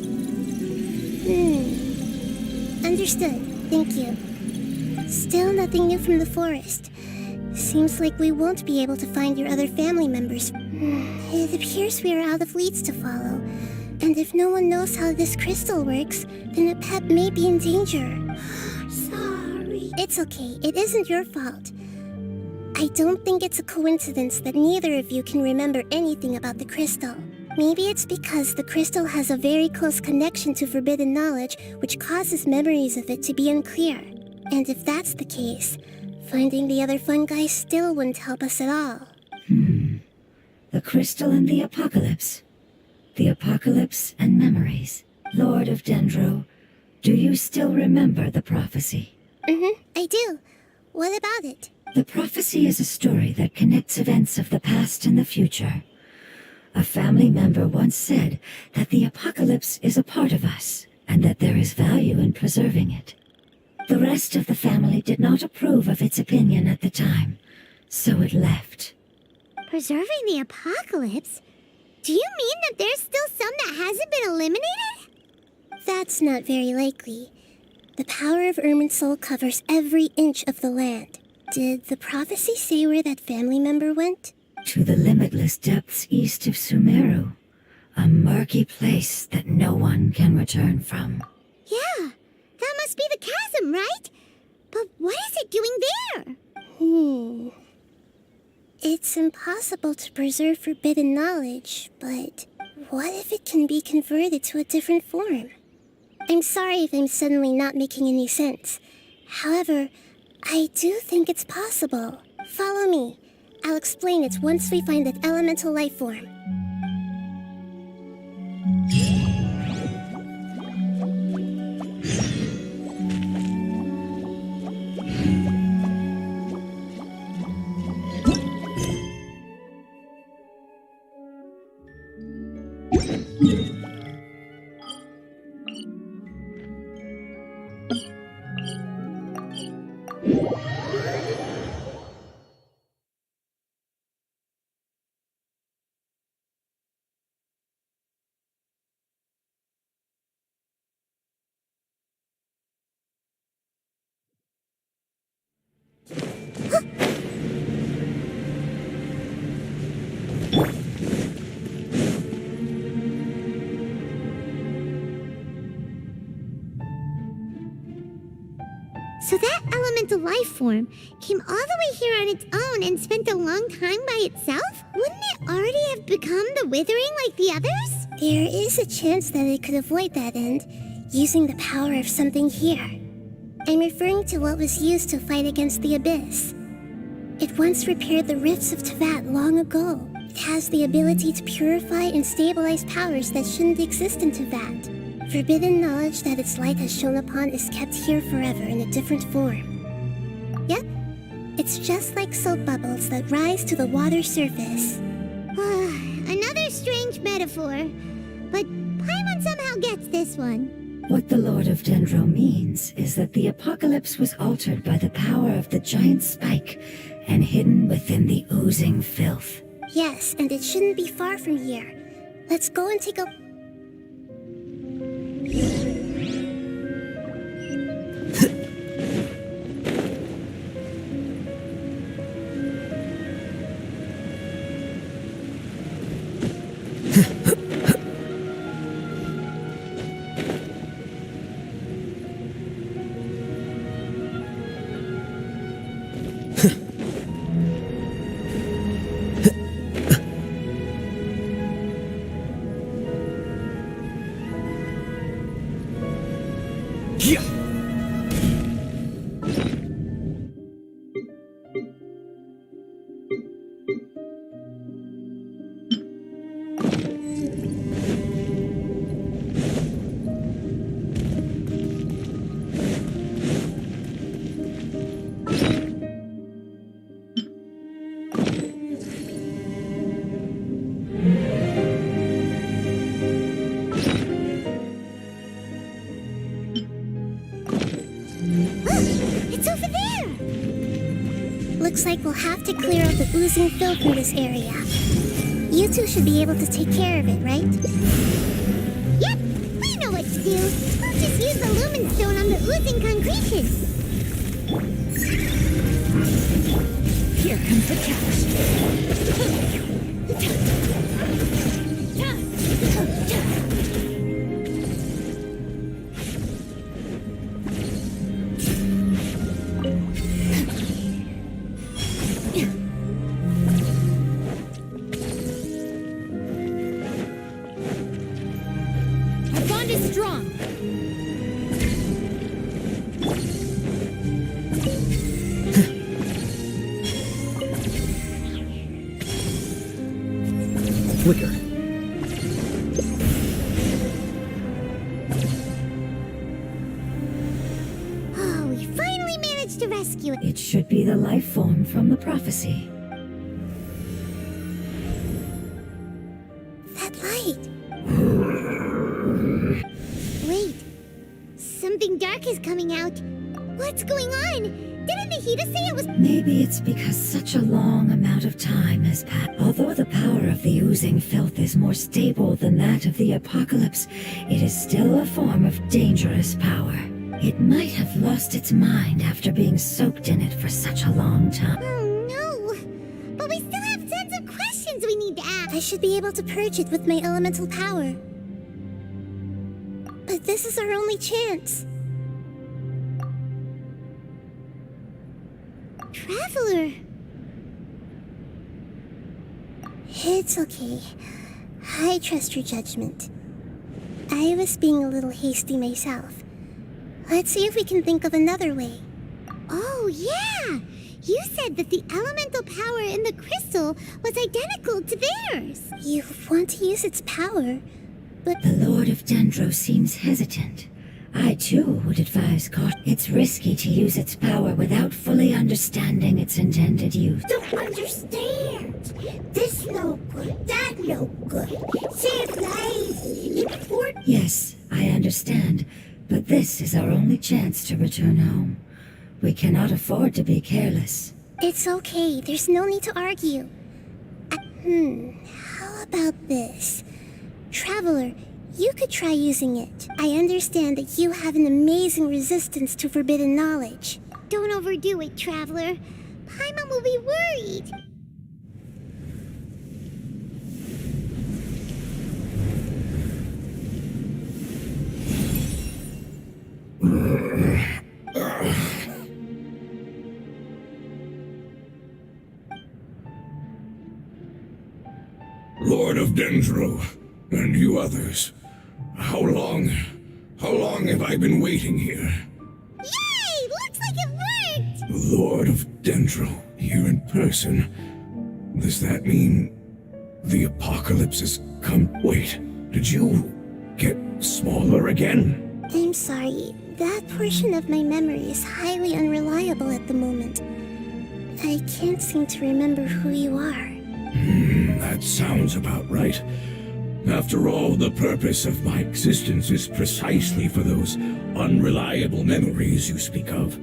Understood. Thank you. Still nothing new from the forest. Seems like we won't be able to find your other family members. It appears we are out of leads to follow. And if no one knows how this crystal works, then a pet may be in danger. Sorry. It's okay. It isn't your fault. I don't think it's a coincidence that neither of you can remember anything about the crystal. Maybe it's because the crystal has a very close connection to forbidden knowledge, which causes memories of it to be unclear. And if that's the case, finding the other fungi still wouldn't help us at all. The crystal and the apocalypse. The apocalypse and memories. Lord of Dendro, do you still remember the prophecy? I do. What about it? The prophecy is a story that connects events of the past and the future. A family member once said that the apocalypse is a part of us, and that there is value in preserving it. The rest of the family did not approve of its opinion at the time, so it left. Preserving the apocalypse? Do you mean that there's still some that hasn't been eliminated? That's not very likely. The power of Irminsul covers every inch of the land. Did the prophecy say where that family member went? To the limitless depths east of Sumeru, a murky place that no one can return from. Yeah, that must be the chasm, right? But what is it doing there? It's impossible to preserve forbidden knowledge, but what if it can be converted to a different form? I'm sorry if I'm suddenly not making any sense. However, I do think it's possible. Follow me. I'll explain it once we find that elemental life form. So that elemental life form came all the way here on its own and spent a long time by itself? Wouldn't it already have become the Withering like the others? There is a chance that it could avoid that end, using the power of something here. I'm referring to what was used to fight against the Abyss. It once repaired the rifts of Tevat long ago. It has the ability to purify and stabilize powers that shouldn't exist in Tevat. Forbidden knowledge that its light has shone upon is kept here forever in a different form. Yep, it's just like soap bubbles that rise to the water surface. Another strange metaphor, but Paimon somehow gets this one. What the Lord of Dendro means is that the apocalypse was altered by the power of the giant spike and hidden within the oozing filth. Yes, and it shouldn't be far from here. Let's go and take a... It's over there! Looks like we'll have to clear out the oozing filth in this area. You two should be able to take care of it, right? Yep, we know what to do. We'll just use the lumen stone on the oozing concretion. Here comes the Our bond is strong. Flicker. Oh, we finally managed to rescue it. It should be the life form from the prophecy. That light. Wait, something dark is coming out. What's going on? Didn't Nahida say it was... Maybe it's because such a long amount of time has passed. Although the power of the oozing filth is more stable than that of the apocalypse, it is still a form of dangerous power. It might have lost its mind after being soaked in it for such a long time. Oh no! But we still have tons of questions we need to ask. I should be able to purge it with my elemental power. But this is our only chance. Traveler! It's okay. I trust your judgment. I was being a little hasty myself. Let's see if we can think of another way. Oh, yeah! You said that the elemental power in the crystal was identical to theirs. You want to use its power, but The Lord of Dendro seems hesitant. I too would advise caution. It's risky to use its power without fully understanding its intended use. Don't understand. This no good, that no good. Save lives. Important. Yes, I understand, but this is our only chance to return home. We cannot afford to be careless. it's okay. There's no need to argue. How about this? Traveler, you could try using it. I understand that you have an amazing resistance to forbidden knowledge. Don't overdo it, Traveler. Paimon will be worried. Lord of Dendro, and you others, how long have I been waiting here? Yay! Looks like it worked! Lord of Dendro, here in person. Does that mean the apocalypse has come? Wait, did you get smaller again? I'm sorry. That portion of my memory is highly unreliable at the moment. I can't seem to remember who you are. That sounds about right. After all, the purpose of my existence is precisely for those unreliable memories you speak of.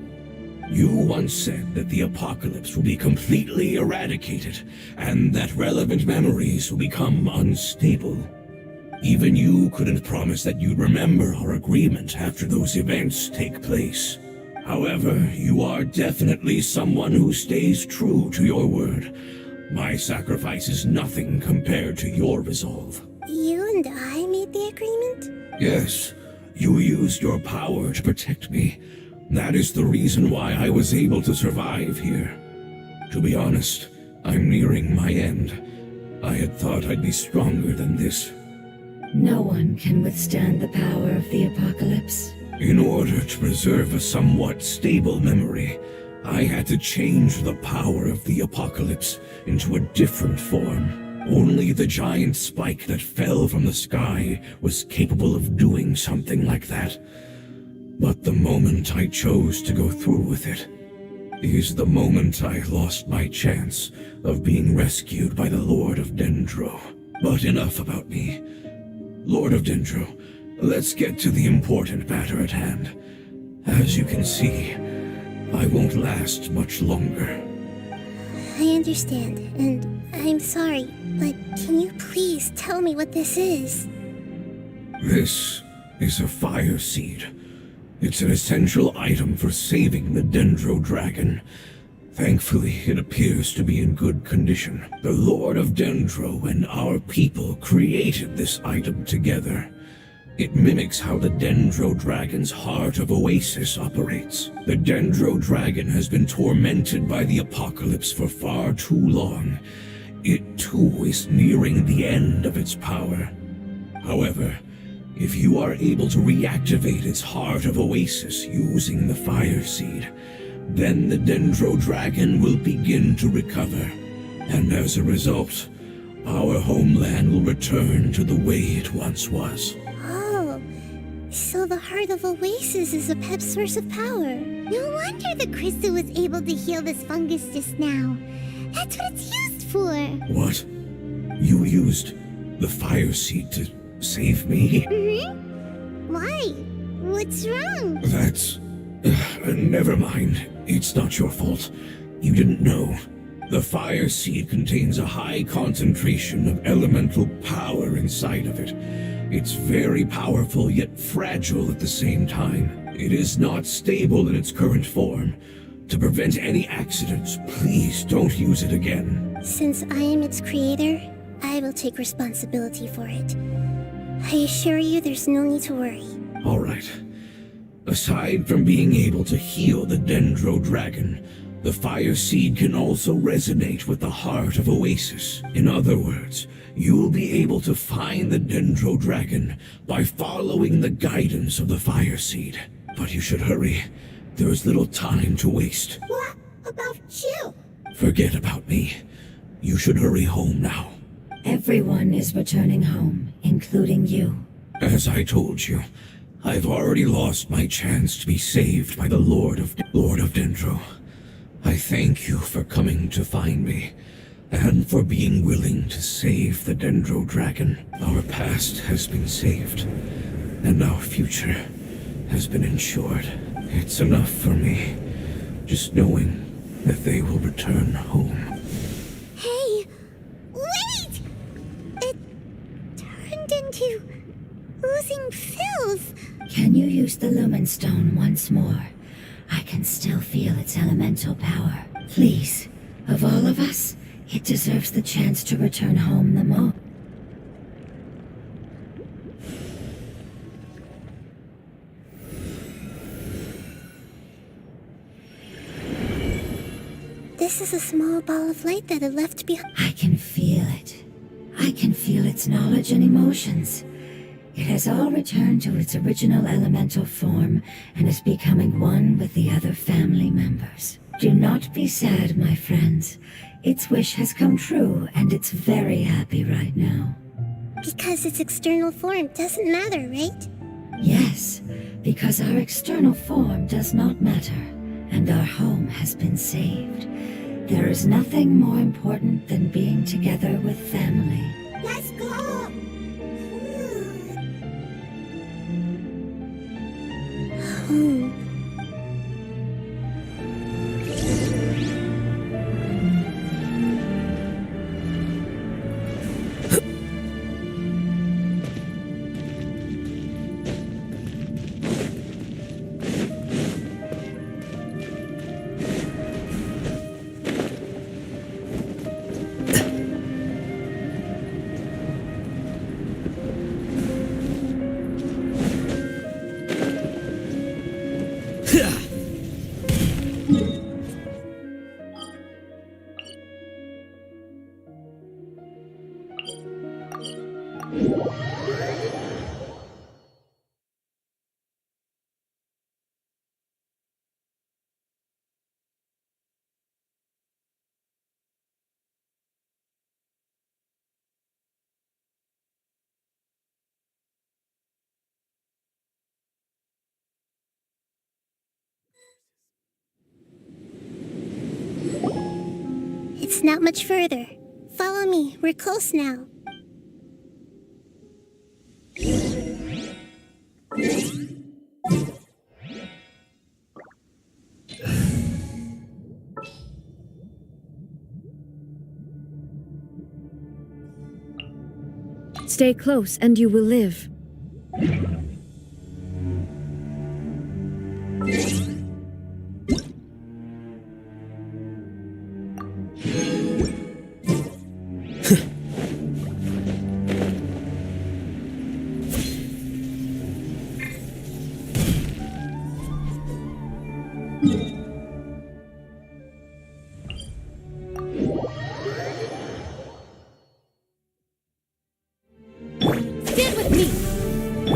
You once said that the apocalypse will be completely eradicated, and that relevant memories will become unstable. Even you couldn't promise that you'd remember our agreement after those events take place. However, you are definitely someone who stays true to your word. My sacrifice is nothing compared to your resolve. You and I made the agreement? Yes, you used your power to protect me. That is the reason why I was able to survive here. To be honest, I'm nearing my end. I had thought I'd be stronger than this. No one can withstand the power of the apocalypse. In order to preserve a somewhat stable memory, I had to change the power of the apocalypse into a different form. Only the giant spike that fell from the sky was capable of doing something like that. But the moment I chose to go through with it is the moment I lost my chance of being rescued by the Lord of Dendro. But enough about me. Lord of Dendro, let's get to the important matter at hand. As you can see, I won't last much longer. I understand, and I'm sorry, but can you please tell me what this is? This is a fire seed. It's an essential item for saving the Dendro Dragon. Thankfully, it appears to be in good condition. The Lord of Dendro and our people created this item together. It mimics how the Dendro Dragon's Heart of Oasis operates. The Dendro Dragon has been tormented by the apocalypse for far too long. It too is nearing the end of its power. However, if you are able to reactivate its Heart of Oasis using the Fire Seed, then the Dendro Dragon will begin to recover, and as a result, our homeland will return to the way it once was. Oh, so the Heart of Oasis is a pep source of power. No wonder the crystal was able to heal this fungus just now. That's what it's used for. What? You used the Fire Seed to save me? Why? What's wrong? That's... never mind. It's not your fault. You didn't know. The Fire Seed contains a high concentration of elemental power inside of it. It's very powerful, yet fragile at the same time. It is not stable in its current form. To prevent any accidents, please don't use it again. Since I am its creator, I will take responsibility for it. I assure you there's no need to worry. All right. Aside from being able to heal the Dendro Dragon, the Fire Seed can also resonate with the Heart of Oasis. In other words, you'll be able to find the Dendro Dragon by following the guidance of the Fire Seed. But you should hurry. There is little time to waste. What about you? Forget about me. You should hurry home now. Everyone is returning home, including you. As I told you, I've already lost my chance to be saved by the Lord of Dendro. I thank you for coming to find me, and for being willing to save the Dendro Dragon. Our past has been saved, and our future has been ensured. It's enough for me, just knowing that they will return home. Hey, wait! It turned into oozing filth. Can you use the Lumen Stone once more? I can still feel its elemental power. Please, of all of us, it deserves the chance to return home the most. This is a small ball of light that it left behind. I can feel it. I can feel its knowledge and emotions. It has all returned to its original elemental form and is becoming one with the other family members. Do not be sad, my friends. Its wish has come true, and it's very happy right now. Because its external form doesn't matter, right? Yes, because our external form does not matter, and our home has been saved. There is nothing more important than being together with family. Let's go! Home. It's not much further. Follow me, we're close now. Stay close and you will live. I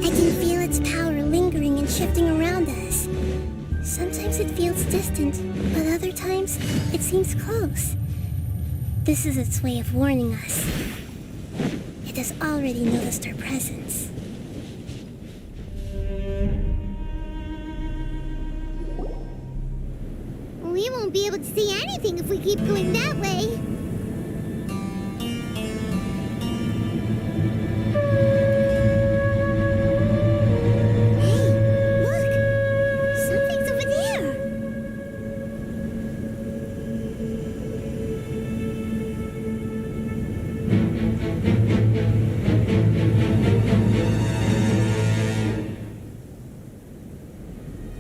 can feel its power lingering and shifting around us. Sometimes it feels distant, but other times it seems close. This is its way of warning us. It has already noticed our presence. We won't be able to see anything if we keep going that way. Hey, look! Something's over there!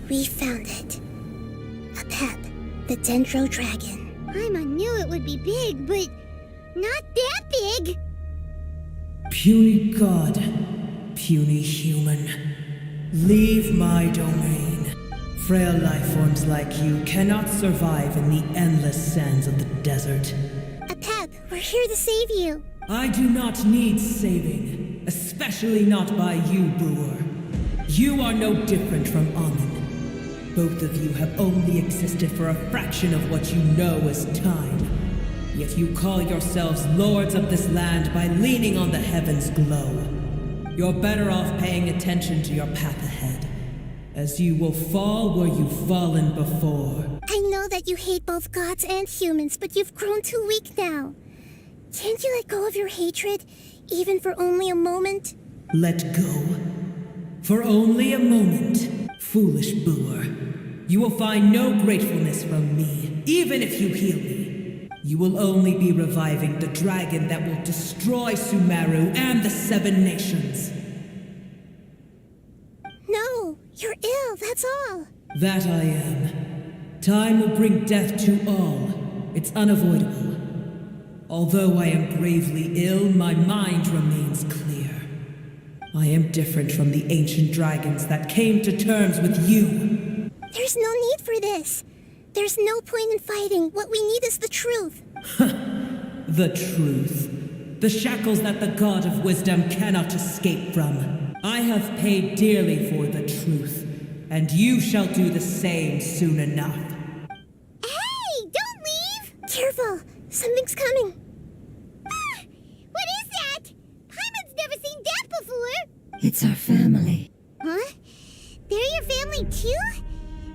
We found it. A pep, the Dendro Dragon. Paimon knew it would be big, but not that big! Puny god, puny human. Leave my domain. Frail life forms like you cannot survive in the endless sands of the desert. A pep, we're here to save you. I do not need saving, especially not by you, Brewer. You are no different from Amun. Both of you have only existed for a fraction of what you know as time. Yet you call yourselves lords of this land by leaning on the heavens' glow. You're better off paying attention to your path ahead, as you will fall where you've fallen before. I know that you hate both gods and humans, but you've grown too weak now. Can't you let go of your hatred, even for only a moment? Let go. For only a moment, foolish Brewer. You will find no gratefulness from me, even if you heal me. You will only be reviving the dragon that will destroy Sumeru and the 7 nations. No, you're ill, that's all. That I am. Time will bring death to all. It's unavoidable. Although I am gravely ill, my mind remains clear. I am different from the ancient dragons that came to terms with you. There's no need for this. There's no point in fighting. What we need is the truth. The truth. The shackles that the God of Wisdom cannot escape from. I have paid dearly for the truth, and you shall do the same soon enough. Hey, don't leave! Careful, something's coming. Ah, what is that? Paimon's never seen that before! It's our family. Huh? They're your family too?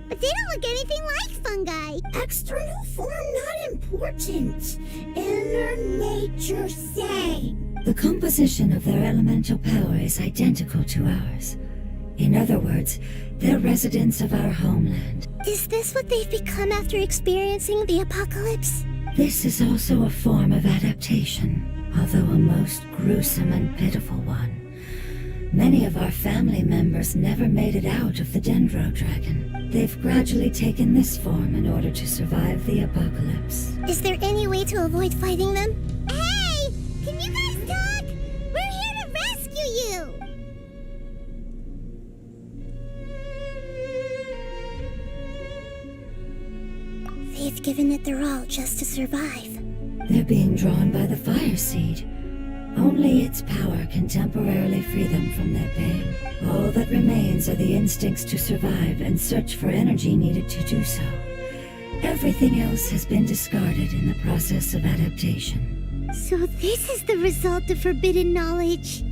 But they don't look anything like fungi. External form not important. Inner nature same. The composition of their elemental power is identical to ours. In other words, they're residents of our homeland. Is this what they've become after experiencing the apocalypse? This is also a form of adaptation, although a most gruesome and pitiful one. Many of our family members never made it out of the Dendro Dragon. They've gradually taken this form in order to survive the apocalypse. Is there any way to avoid fighting them? Hey! Can you guys talk? We're here to rescue you! They've given it their all just to survive. They're being drawn by the fire seed. Only its power can temporarily free them from their pain. All that remains are the instincts to survive and search for energy needed to do so. Everything else has been discarded in the process of adaptation. So this is the result of forbidden knowledge.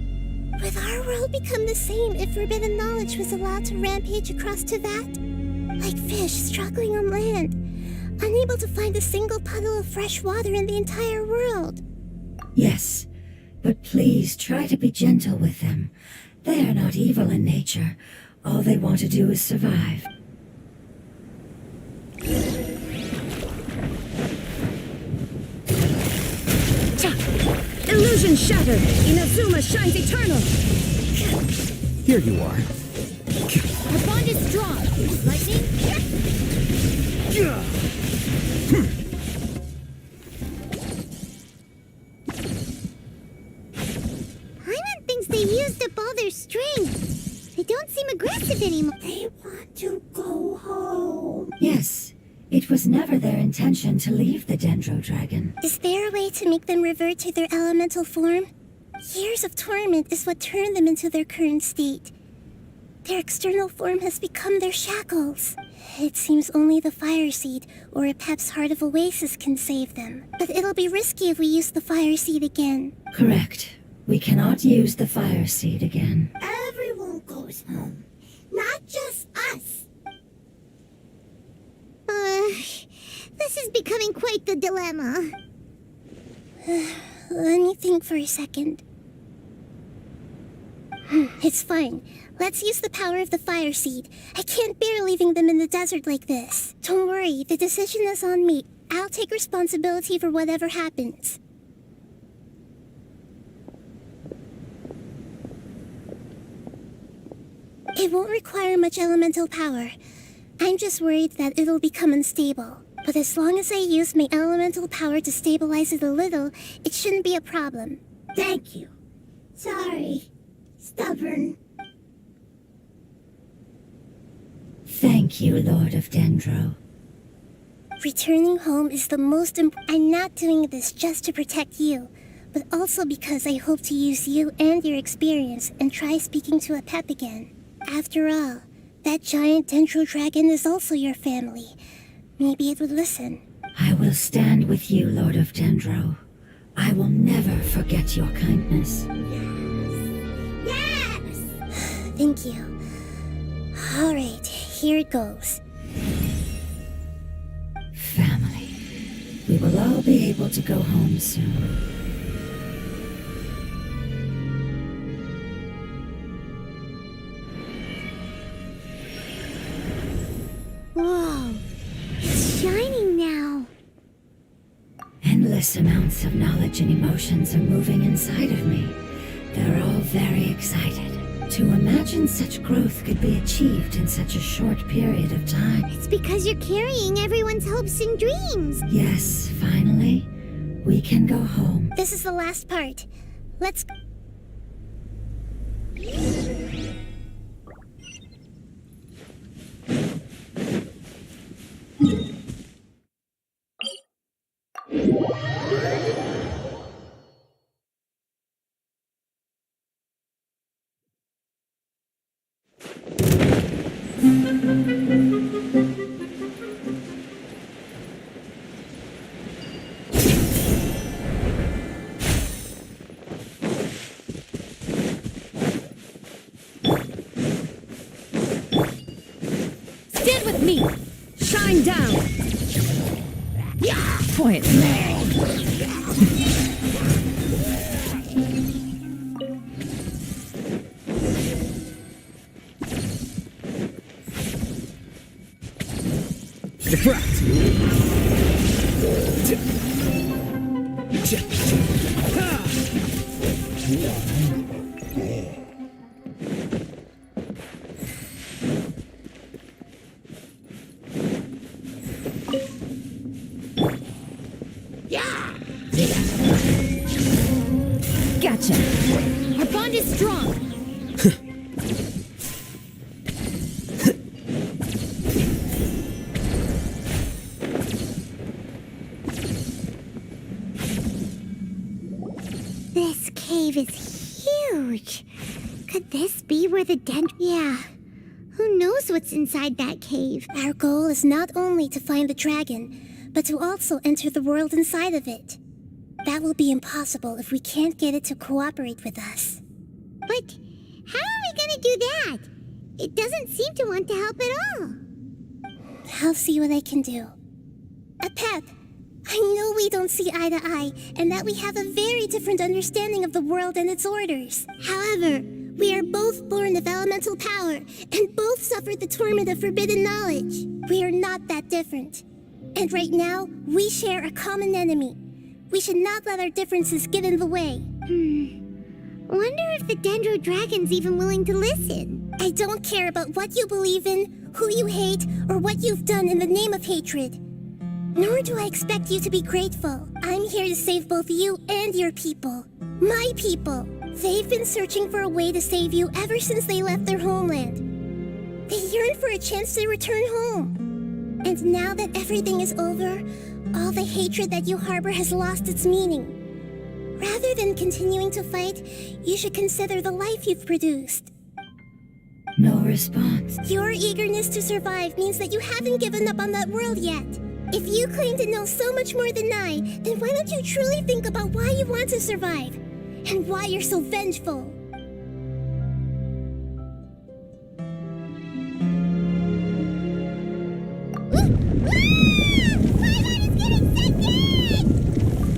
Would our world become the same if forbidden knowledge was allowed to rampage across Teyvat? Like fish struggling on land, unable to find a single puddle of fresh water in the entire world. Yes, but please try to be gentle with them. They are not evil in nature. All they want to do is survive. Illusion shattered! Inazuma shines eternal! Here you are. Our bond is strong. Lightning? used up all their strength. They don't seem aggressive anymore. They want to go home. Yes, it was never their intention to leave the Dendro Dragon. Is there a way to make them revert to their elemental form? Years of torment is what turned them into their current state. Their external form has become their shackles. It seems only the Fire Seed or a Pep's Heart of Oasis can save them. But it'll be risky if we use the Fire Seed again. Correct. We cannot use the Fire Seed again. Everyone goes home. Not just us. This is becoming quite the dilemma. Let me think for a second. It's fine. Let's use the power of the Fire Seed. I can't bear leaving them in the desert like this. Don't worry, the decision is on me. I'll take responsibility for whatever happens. It won't require much elemental power. I'm just worried that it'll become unstable. But as long as I use my elemental power to stabilize it a little, it shouldn't be a problem. Thank you. Sorry. Stubborn. Thank you, Lord of Dendro. Returning home is the most I'm not doing this just to protect you, but also because I hope to use you and your experience and try speaking to a Pep again. After all, that giant Dendro Dragon is also your family. Maybe it would listen. I will stand with you, Lord of Dendro. I will never forget your kindness. Yes! Thank you. Alright, here it goes. Family. We will all be able to go home soon. Whoa. It's shining now. Endless amounts of knowledge and emotions are moving inside of me. They're all very excited. To imagine such growth could be achieved in such a short period of time. It's because you're carrying everyone's hopes and dreams. Yes, finally, we can go home. This is the last part. Let's... Stand with me! Shine down! Quiet now. Defract! Gotcha. Our bond is strong. This cave is huge. Could this be where the Yeah. Who knows what's inside that cave? Our goal is not only to find the dragon, but to also enter the world inside of it. That will be impossible if we can't get it to cooperate with us. But how are we gonna do that? It doesn't seem to want to help at all. I'll see what I can do. Pep, I know we don't see eye to eye, and that we have a very different understanding of the world and its orders. However, we are both born of elemental power, and both suffered the torment of forbidden knowledge. We are not that different. And right now, we share a common enemy. We should not let our differences get in the way. Wonder if the Dendro Dragon's even willing to listen. I don't care about what you believe in, who you hate, or what you've done in the name of hatred. Nor do I expect you to be grateful. I'm here to save both you and your people. My people. They've been searching for a way to save you ever since they left their homeland. They yearn for a chance to return home. And now that everything is over, all the hatred that you harbor has lost its meaning. Rather than continuing to fight, you should consider the life you've produced. No response. Your eagerness to survive means that you haven't given up on that world yet. If you claim to know so much more than I, then why don't you truly think about why you want to survive? And why you're so vengeful?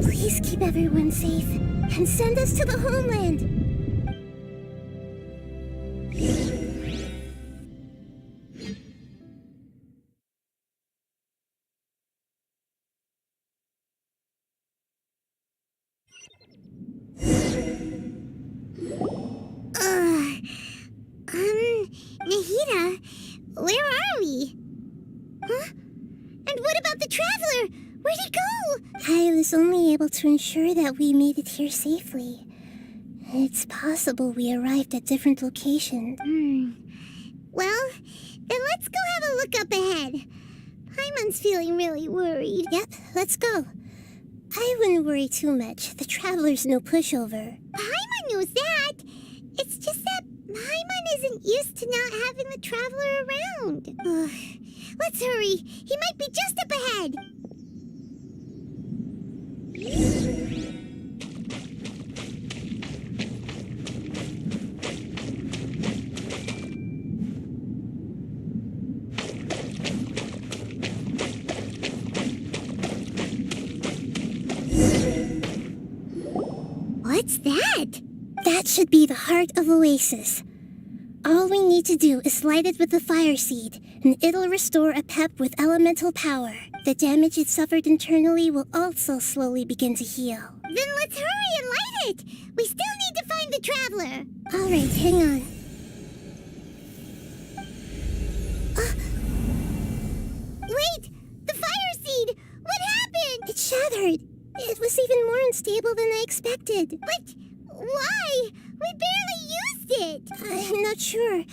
Please keep everyone safe and send us to the homeland. Nahida, where are we? Huh? And what about the traveler? Where'd he go? I was only able to ensure that we made it here safely. It's possible we arrived at different locations. Well, then let's go have a look up ahead. Paimon's feeling really worried. Yep, let's go. I wouldn't worry too much. The traveler's no pushover. Paimon knows that. It's just that Paimon isn't used to not having the traveler around. Let's hurry. He might be just up ahead. What's that? That should be the heart of Oasis. All we need to do is light it with the fire seed, and it'll restore a pep with elemental power. The damage it suffered internally will also slowly begin to heal. Then let's hurry and light it. We still need to find the traveler. All right, hang on. Wait! The fire seed! What happened? It shattered. It was even more unstable than I expected. But why? We barely used it. I'm not sure.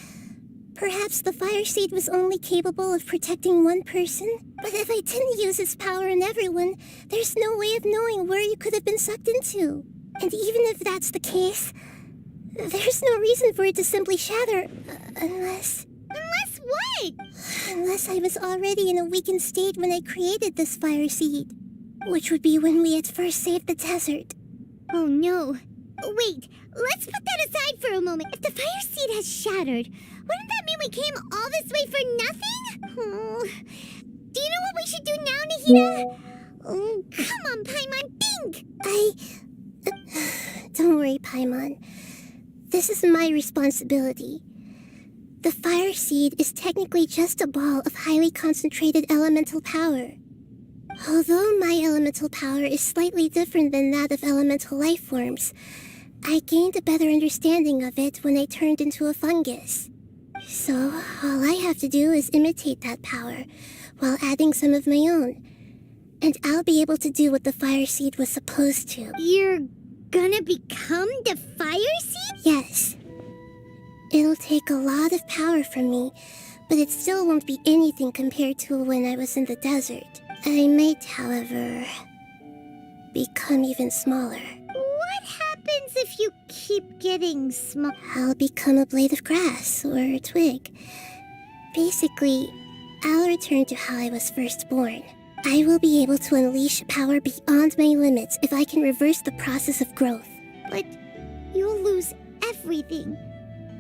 Perhaps the fire seed was only capable of protecting one person? But if I didn't use its power on everyone, there's no way of knowing where you could have been sucked into. And even if that's the case, there's no reason for it to simply shatter, unless... Unless what? Unless I was already in a weakened state when I created this fire seed. Which would be when we had first saved the desert. Oh no. Wait, let's put that aside for a moment. If the fire seed has shattered, wouldn't that mean we came all this way for nothing? Oh. Do you know what we should do now, Nahida? Oh, come on, Paimon, think! Don't worry, Paimon. This is my responsibility. The fire seed is technically just a ball of highly concentrated elemental power. Although my elemental power is slightly different than that of elemental life forms, I gained a better understanding of it when I turned into a fungus. So, all I have to do is imitate that power, while adding some of my own. And I'll be able to do what the fire seed was supposed to. You're gonna become the fire seed? Yes. It'll take a lot of power from me, but it still won't be anything compared to when I was in the desert. I might, however, become even smaller. What happens if you keep getting small? I'll become a blade of grass or a twig. Basically, I'll return to how I was first born. I will be able to unleash power beyond my limits if I can reverse the process of growth. But you'll lose everything.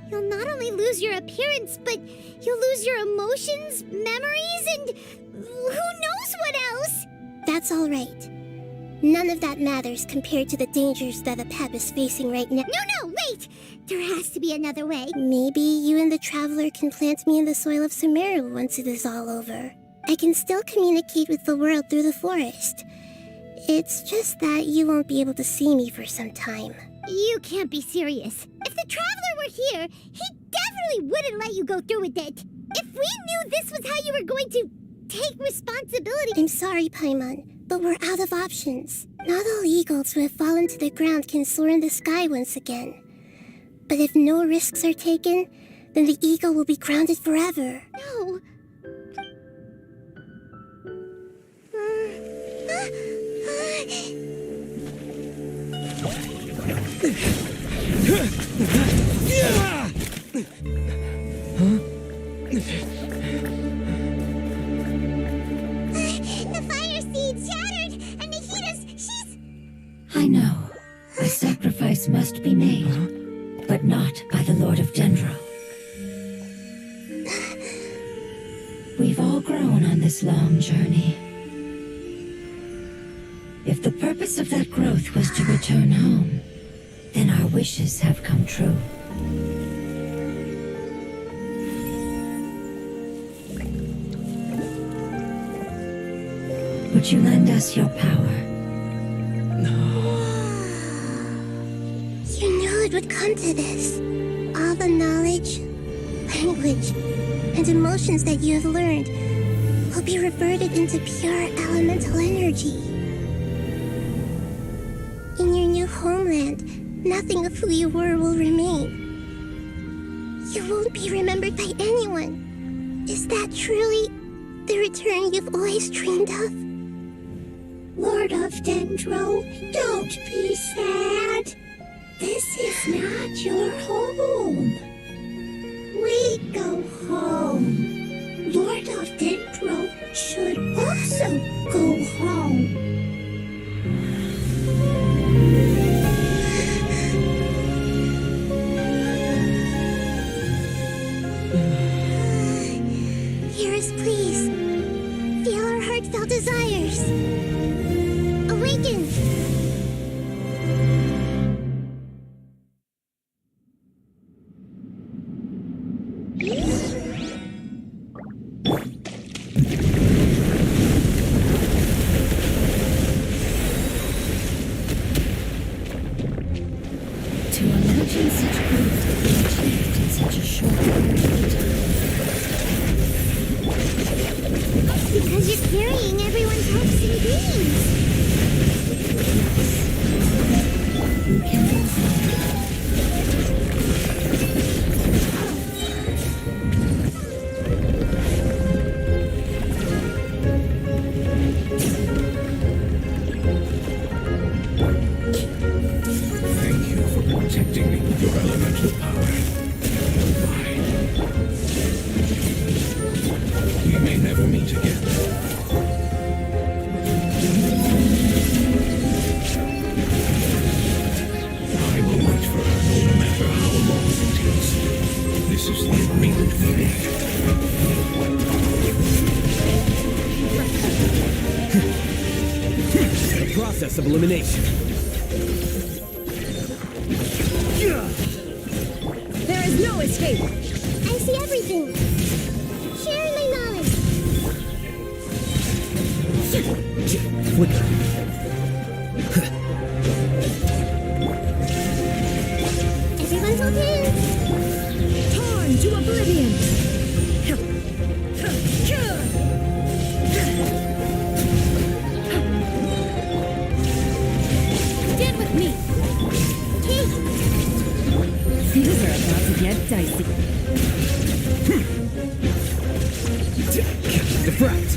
You'll not only lose your appearance, but you'll lose your emotions, memories, and who knows what else? That's all right. None of that matters compared to the dangers that the Pep is facing right now. No, wait! There has to be another way. Maybe you and the Traveler can plant me in the soil of Sumeru once it is all over. I can still communicate with the world through the forest. It's just that you won't be able to see me for some time. You can't be serious. If the Traveler were here, he definitely wouldn't let you go through with it. If we knew this was how you were going to take responsibility... I'm sorry, Paimon, but we're out of options. Not all eagles who have fallen to the ground can soar in the sky once again. But if no risks are taken, then the eagle will be grounded forever. No. The fire seed shattered, and she's... I know. A sacrifice must be made, but not by the Lord of Dendro. We've all grown on this long journey. If the purpose of that growth was to return home, then our wishes have come true. Would you lend us your power? You knew it would come to this. All the knowledge, language, and emotions that you have learned will be reverted into pure elemental energy. In your new homeland, nothing of who you were will remain. You won't be remembered by anyone. Is that truly the return you've always dreamed of? Lord of Dendro, don't be sad. This is not your home. We go home. Lord of Dendro should also go home. Hear us, please. Feel our heartfelt desires. Awaken! To imagine such growth to be achieved in such a short period of time. Because you're carrying everyone's hopes and dreams. You can go home. Thank you for protecting me with your elemental power. Goodbye. We may never meet again. I will wait for her no matter how long it takes. This is the agreement we made. The process of elimination. There is no escape! I see everything. Sharing my knowledge. Flicker. Everyone's hold hands. Torn to oblivion! Get with me! Things are about to get dicey. Defract.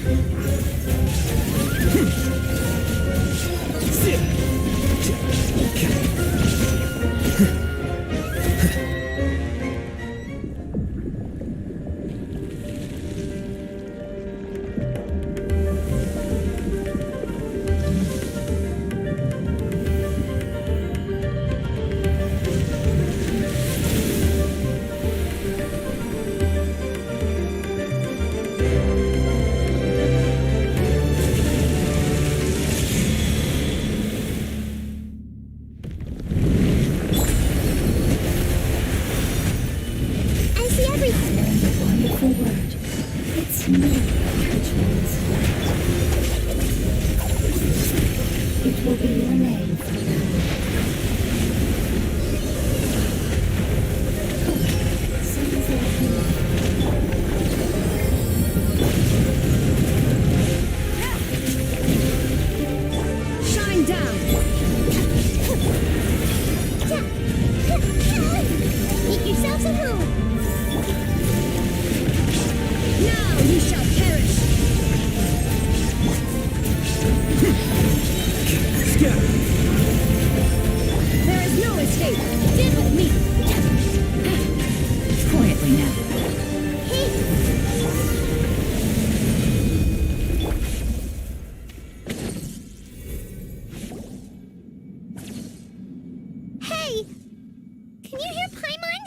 Can you hear Paimon?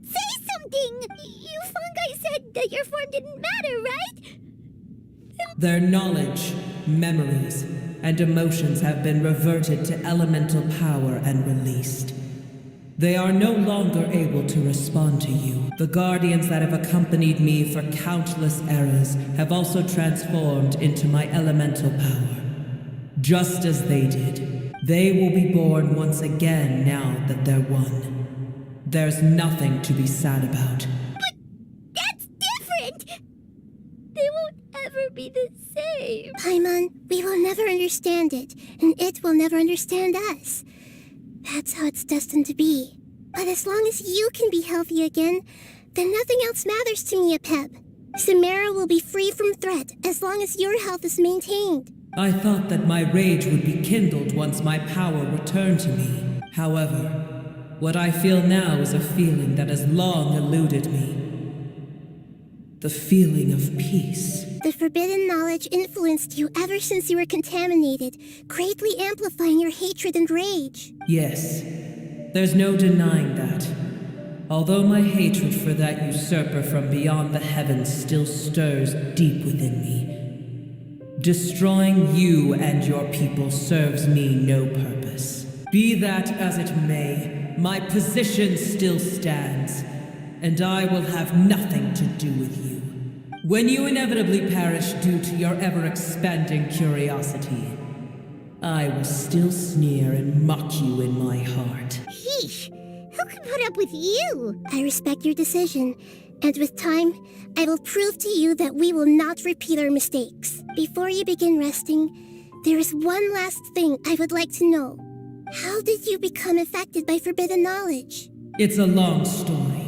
Say something! You fungi said that your form didn't matter, right? Their knowledge, memories, and emotions have been reverted to elemental power and released. They are no longer able to respond to you. The guardians that have accompanied me for countless eras have also transformed into my elemental power. Just as they did, they will be born once again now that they're one. There's nothing to be sad about. But that's different! They won't ever be the same. Paimon, we will never understand it, and it will never understand us. That's how it's destined to be. But as long as you can be healthy again, then nothing else matters to me, Apep. Samara will be free from threat as long as your health is maintained. I thought that my rage would be kindled once my power returned to me. However, what I feel now is a feeling that has long eluded me. The feeling of peace. The forbidden knowledge influenced you ever since you were contaminated, greatly amplifying your hatred and rage. Yes, there's no denying that. Although my hatred for that usurper from beyond the heavens still stirs deep within me, destroying you and your people serves me no purpose. Be that as it may, my position still stands, and I will have nothing to do with you. When you inevitably perish due to your ever-expanding curiosity, I will still sneer and mock you in my heart. Yeesh, who can put up with you? I respect your decision, and with time, I will prove to you that we will not repeat our mistakes. Before you begin resting, there is one last thing I would like to know. How did you become affected by forbidden knowledge? It's a long story.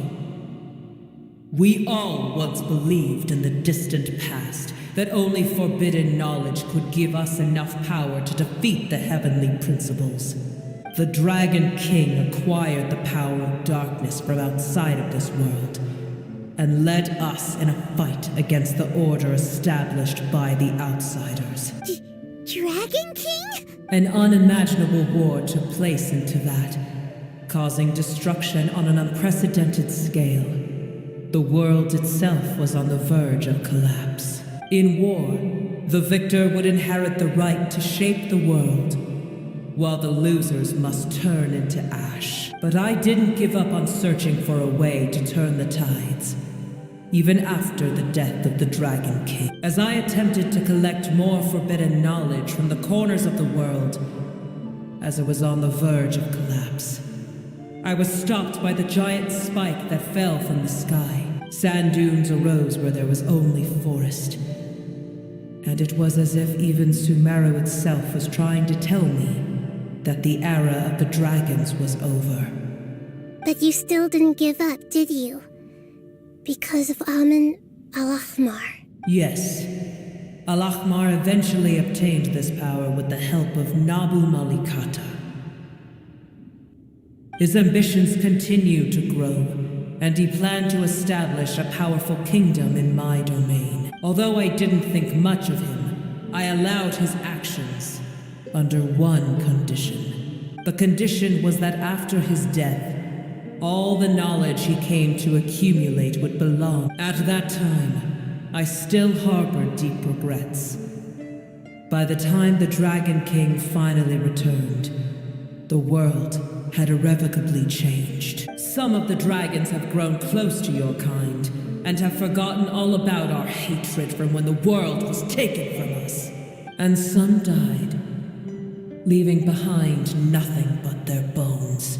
We all once believed in the distant past that only forbidden knowledge could give us enough power to defeat the heavenly principles. The Dragon King acquired the power of darkness from outside of this world and led us in a fight against the order established by the outsiders. Dragon King? An unimaginable war took place into that, causing destruction on an unprecedented scale. The world itself was on the verge of collapse. In war, the victor would inherit the right to shape the world, while the losers must turn into ash. But I didn't give up on searching for a way to turn the tides, even after the death of the Dragon King. As I attempted to collect more forbidden knowledge from the corners of the world, as it was on the verge of collapse, I was stopped by the giant spike that fell from the sky. Sand dunes arose where there was only forest. And it was as if even Sumeru itself was trying to tell me that the era of the dragons was over. But you still didn't give up, did you? Because of Amun Al-Ahmar. Yes. Al-Ahmar eventually obtained this power with the help of Nabu Malikata. His ambitions continued to grow, and he planned to establish a powerful kingdom in my domain. Although I didn't think much of him, I allowed his actions under one condition. The condition was that after his death, all the knowledge he came to accumulate would belong. At that time, I still harbored deep regrets. By the time the Dragon King finally returned, the world had irrevocably changed. Some of the dragons have grown close to your kind and have forgotten all about our hatred from when the world was taken from us. And some died, leaving behind nothing but their bones,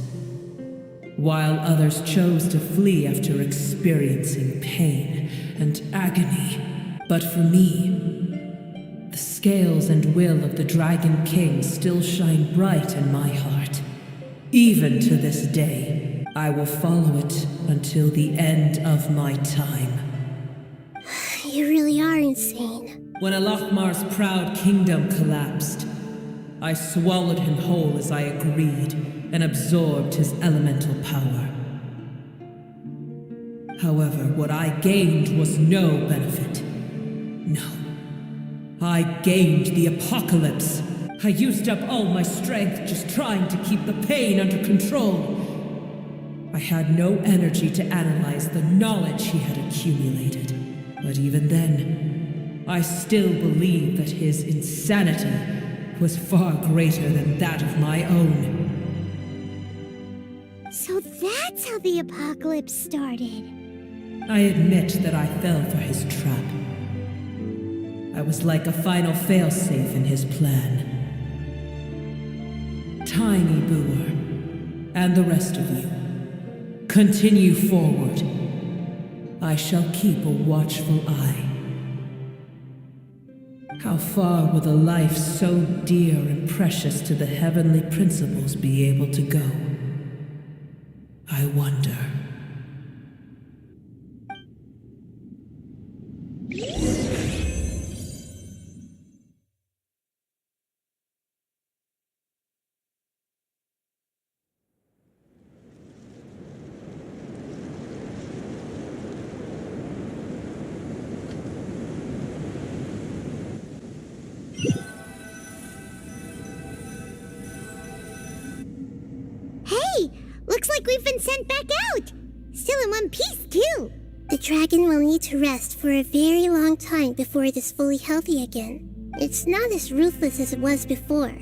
while others chose to flee after experiencing pain and agony. But for me, the scales and will of the Dragon King still shine bright in my heart. Even to this day, I will follow it until the end of my time. You really are insane. When Al-Ahmar's proud kingdom collapsed, I swallowed him whole as I agreed and absorbed his elemental power. However, what I gained was no benefit. No. I gained the apocalypse. I used up all my strength just trying to keep the pain under control. I had no energy to analyze the knowledge he had accumulated. But even then, I still believed that his insanity was far greater than that of my own. So that's how the apocalypse started. I admit that I fell for his trap. I was like a final failsafe in his plan. Tiny Boer, and the rest of you, continue forward. I shall keep a watchful eye. How far will a life so dear and precious to the heavenly principles be able to go? I wonder. Hey! Looks like we've been sent back out! Still in one piece, too! The dragon will need to rest for a very long time before it is fully healthy again. It's not as ruthless as it was before.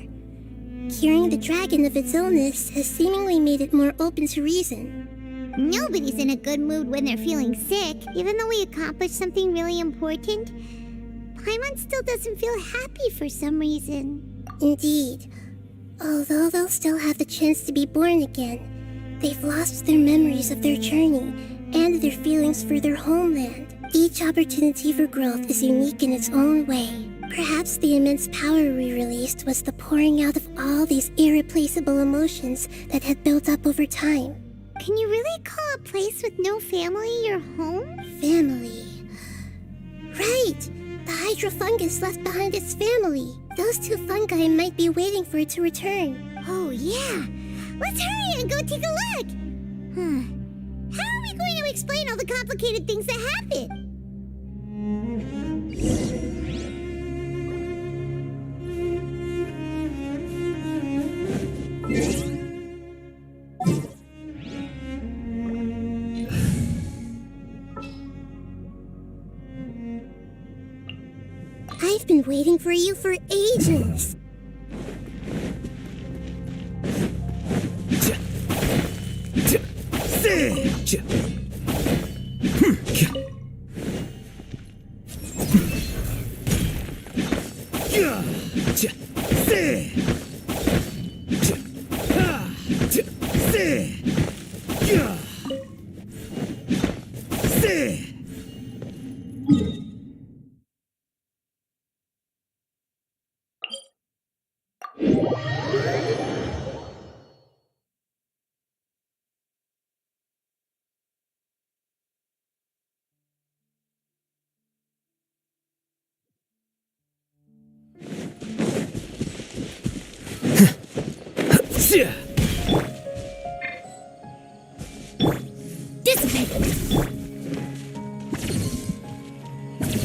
Curing the dragon of its illness has seemingly made it more open to reason. Nobody's in a good mood when they're feeling sick. Even though we accomplished something really important, Paimon still doesn't feel happy for some reason. Indeed. Although they'll still have the chance to be born again, they've lost their memories of their journey and their feelings for their homeland. Each opportunity for growth is unique in its own way. Perhaps the immense power we released was the pouring out of all these irreplaceable emotions that had built up over time. Can you really call a place with no family your home? Family. Right! The Hydra fungus left behind its family. Those two fungi might be waiting for it to return. Oh, yeah. Let's hurry and go take a look. How are we going to explain all the complicated things that happen? I've been waiting for you for ages.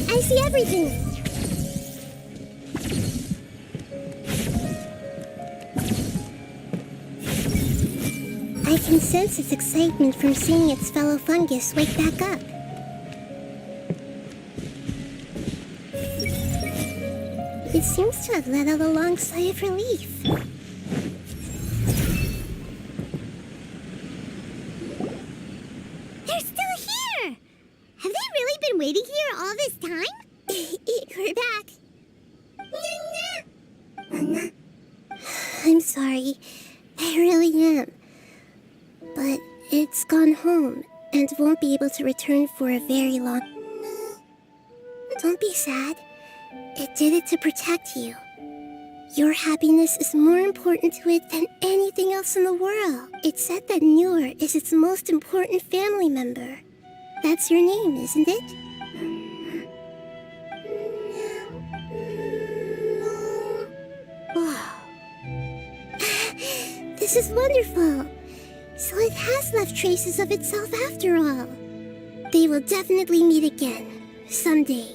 I see everything. I can sense its excitement from seeing its fellow fungus wake back up. It seems to have let out a long sigh of relief. They're still here! Have they really been waiting here all this time? We're back. I'm sorry. I really am. But it's gone home and won't be able to return for a very long... Don't be sad. It did it to protect you. Your happiness is more important to it than anything else in the world. It said that Newer is its most important family member. That's your name, isn't it? This is wonderful. So it has left traces of itself after all. They will definitely meet again, someday.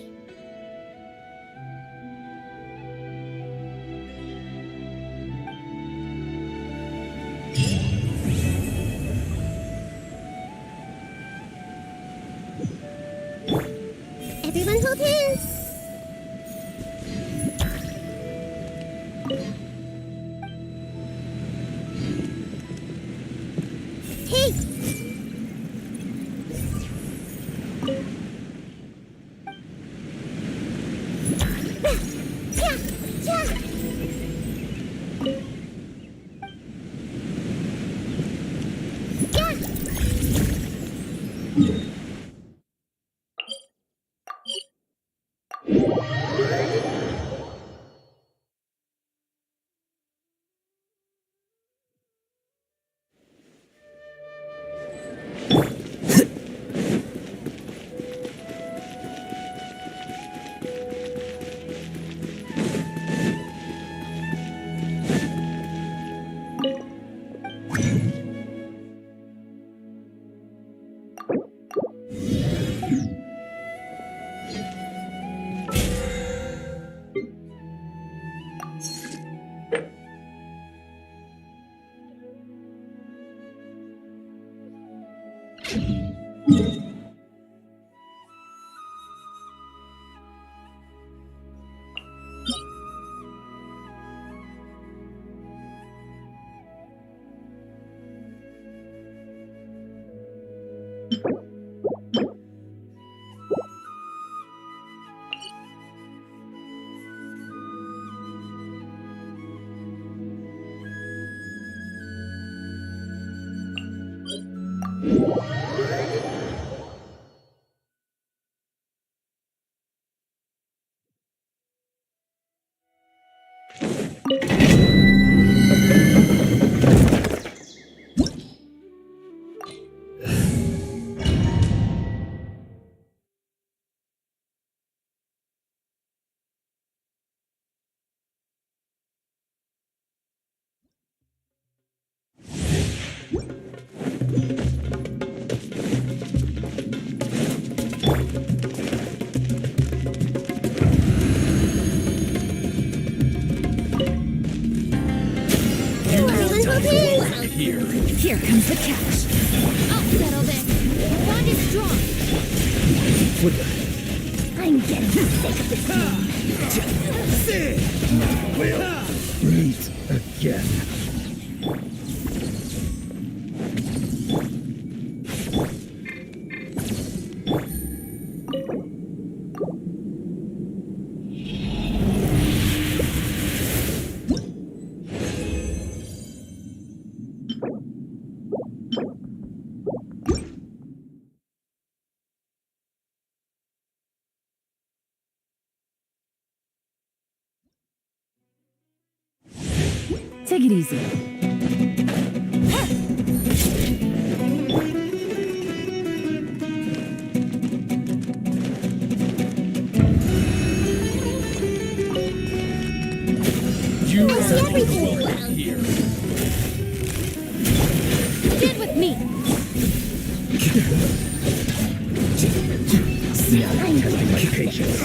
hold hands. Hey! Yeah! Yeah! Here. Here comes the catch. I'll settle this. The bond is strong. I'm getting sick of this. Meet again. Take it easy. You I see everything. here. Stand with me. My patience.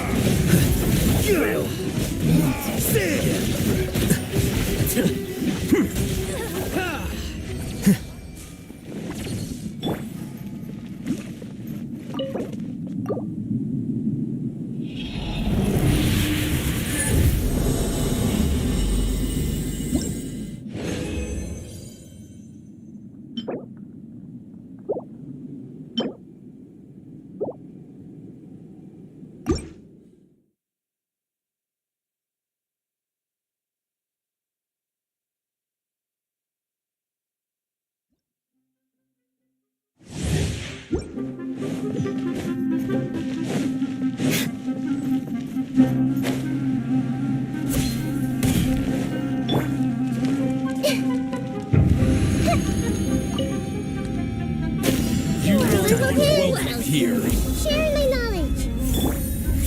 Here. Sharing my knowledge.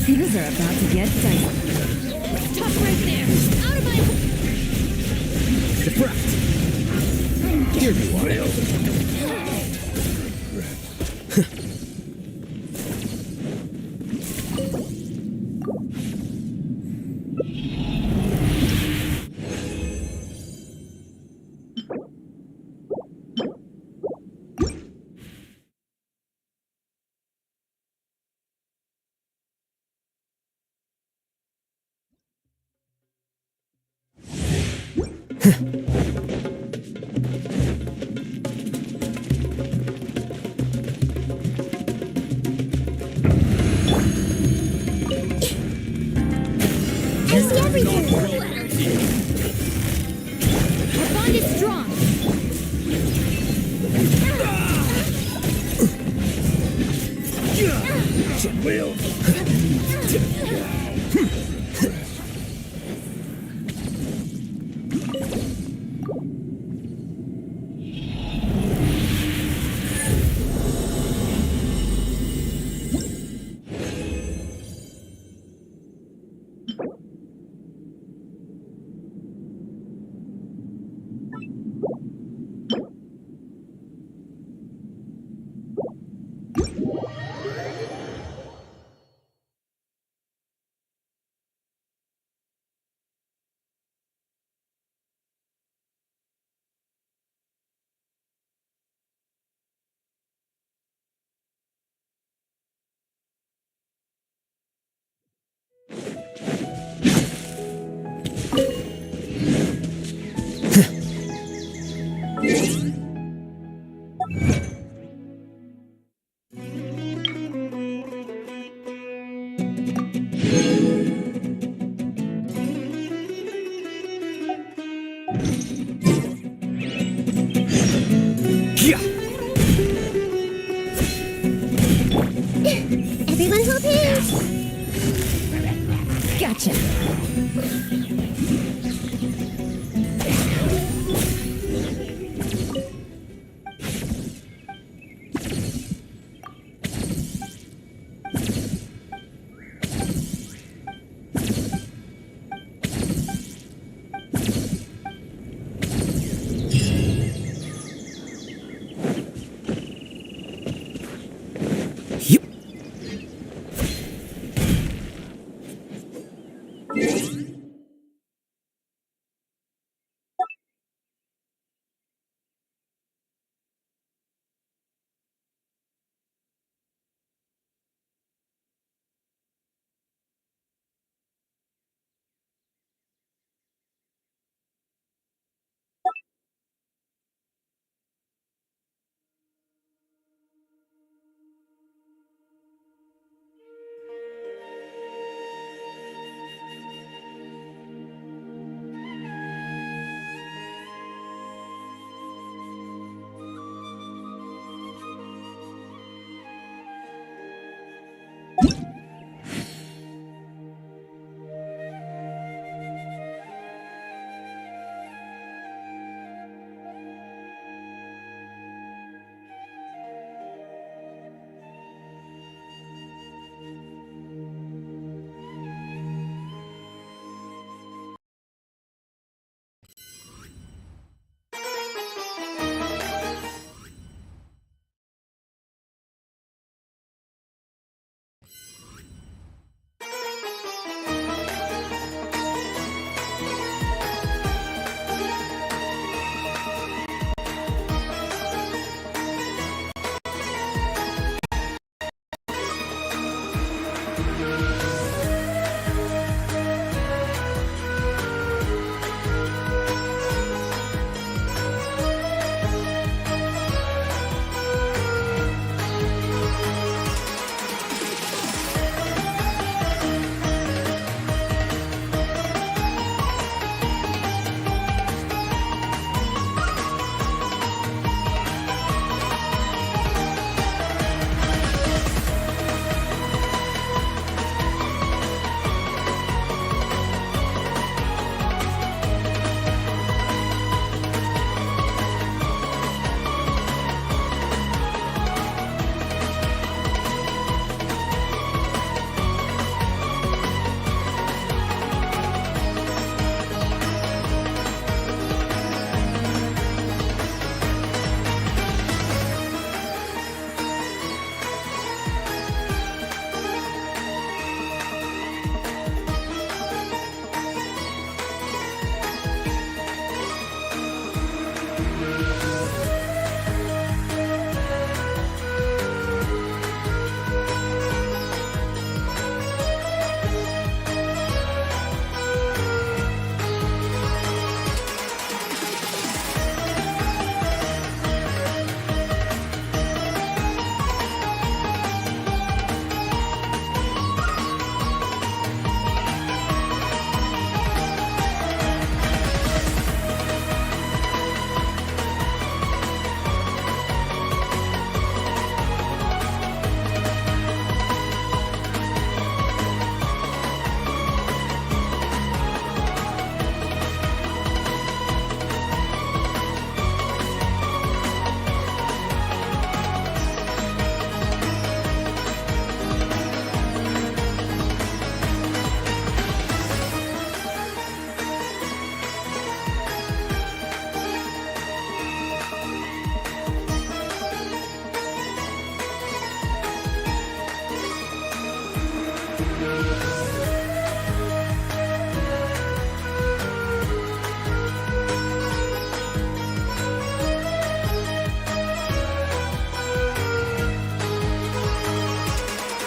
Things are about to get dicey. Tough right there. Out of my... Defract. Here you are. I see everything. Our bond is strong. Will. Everyone hold hands. Gotcha.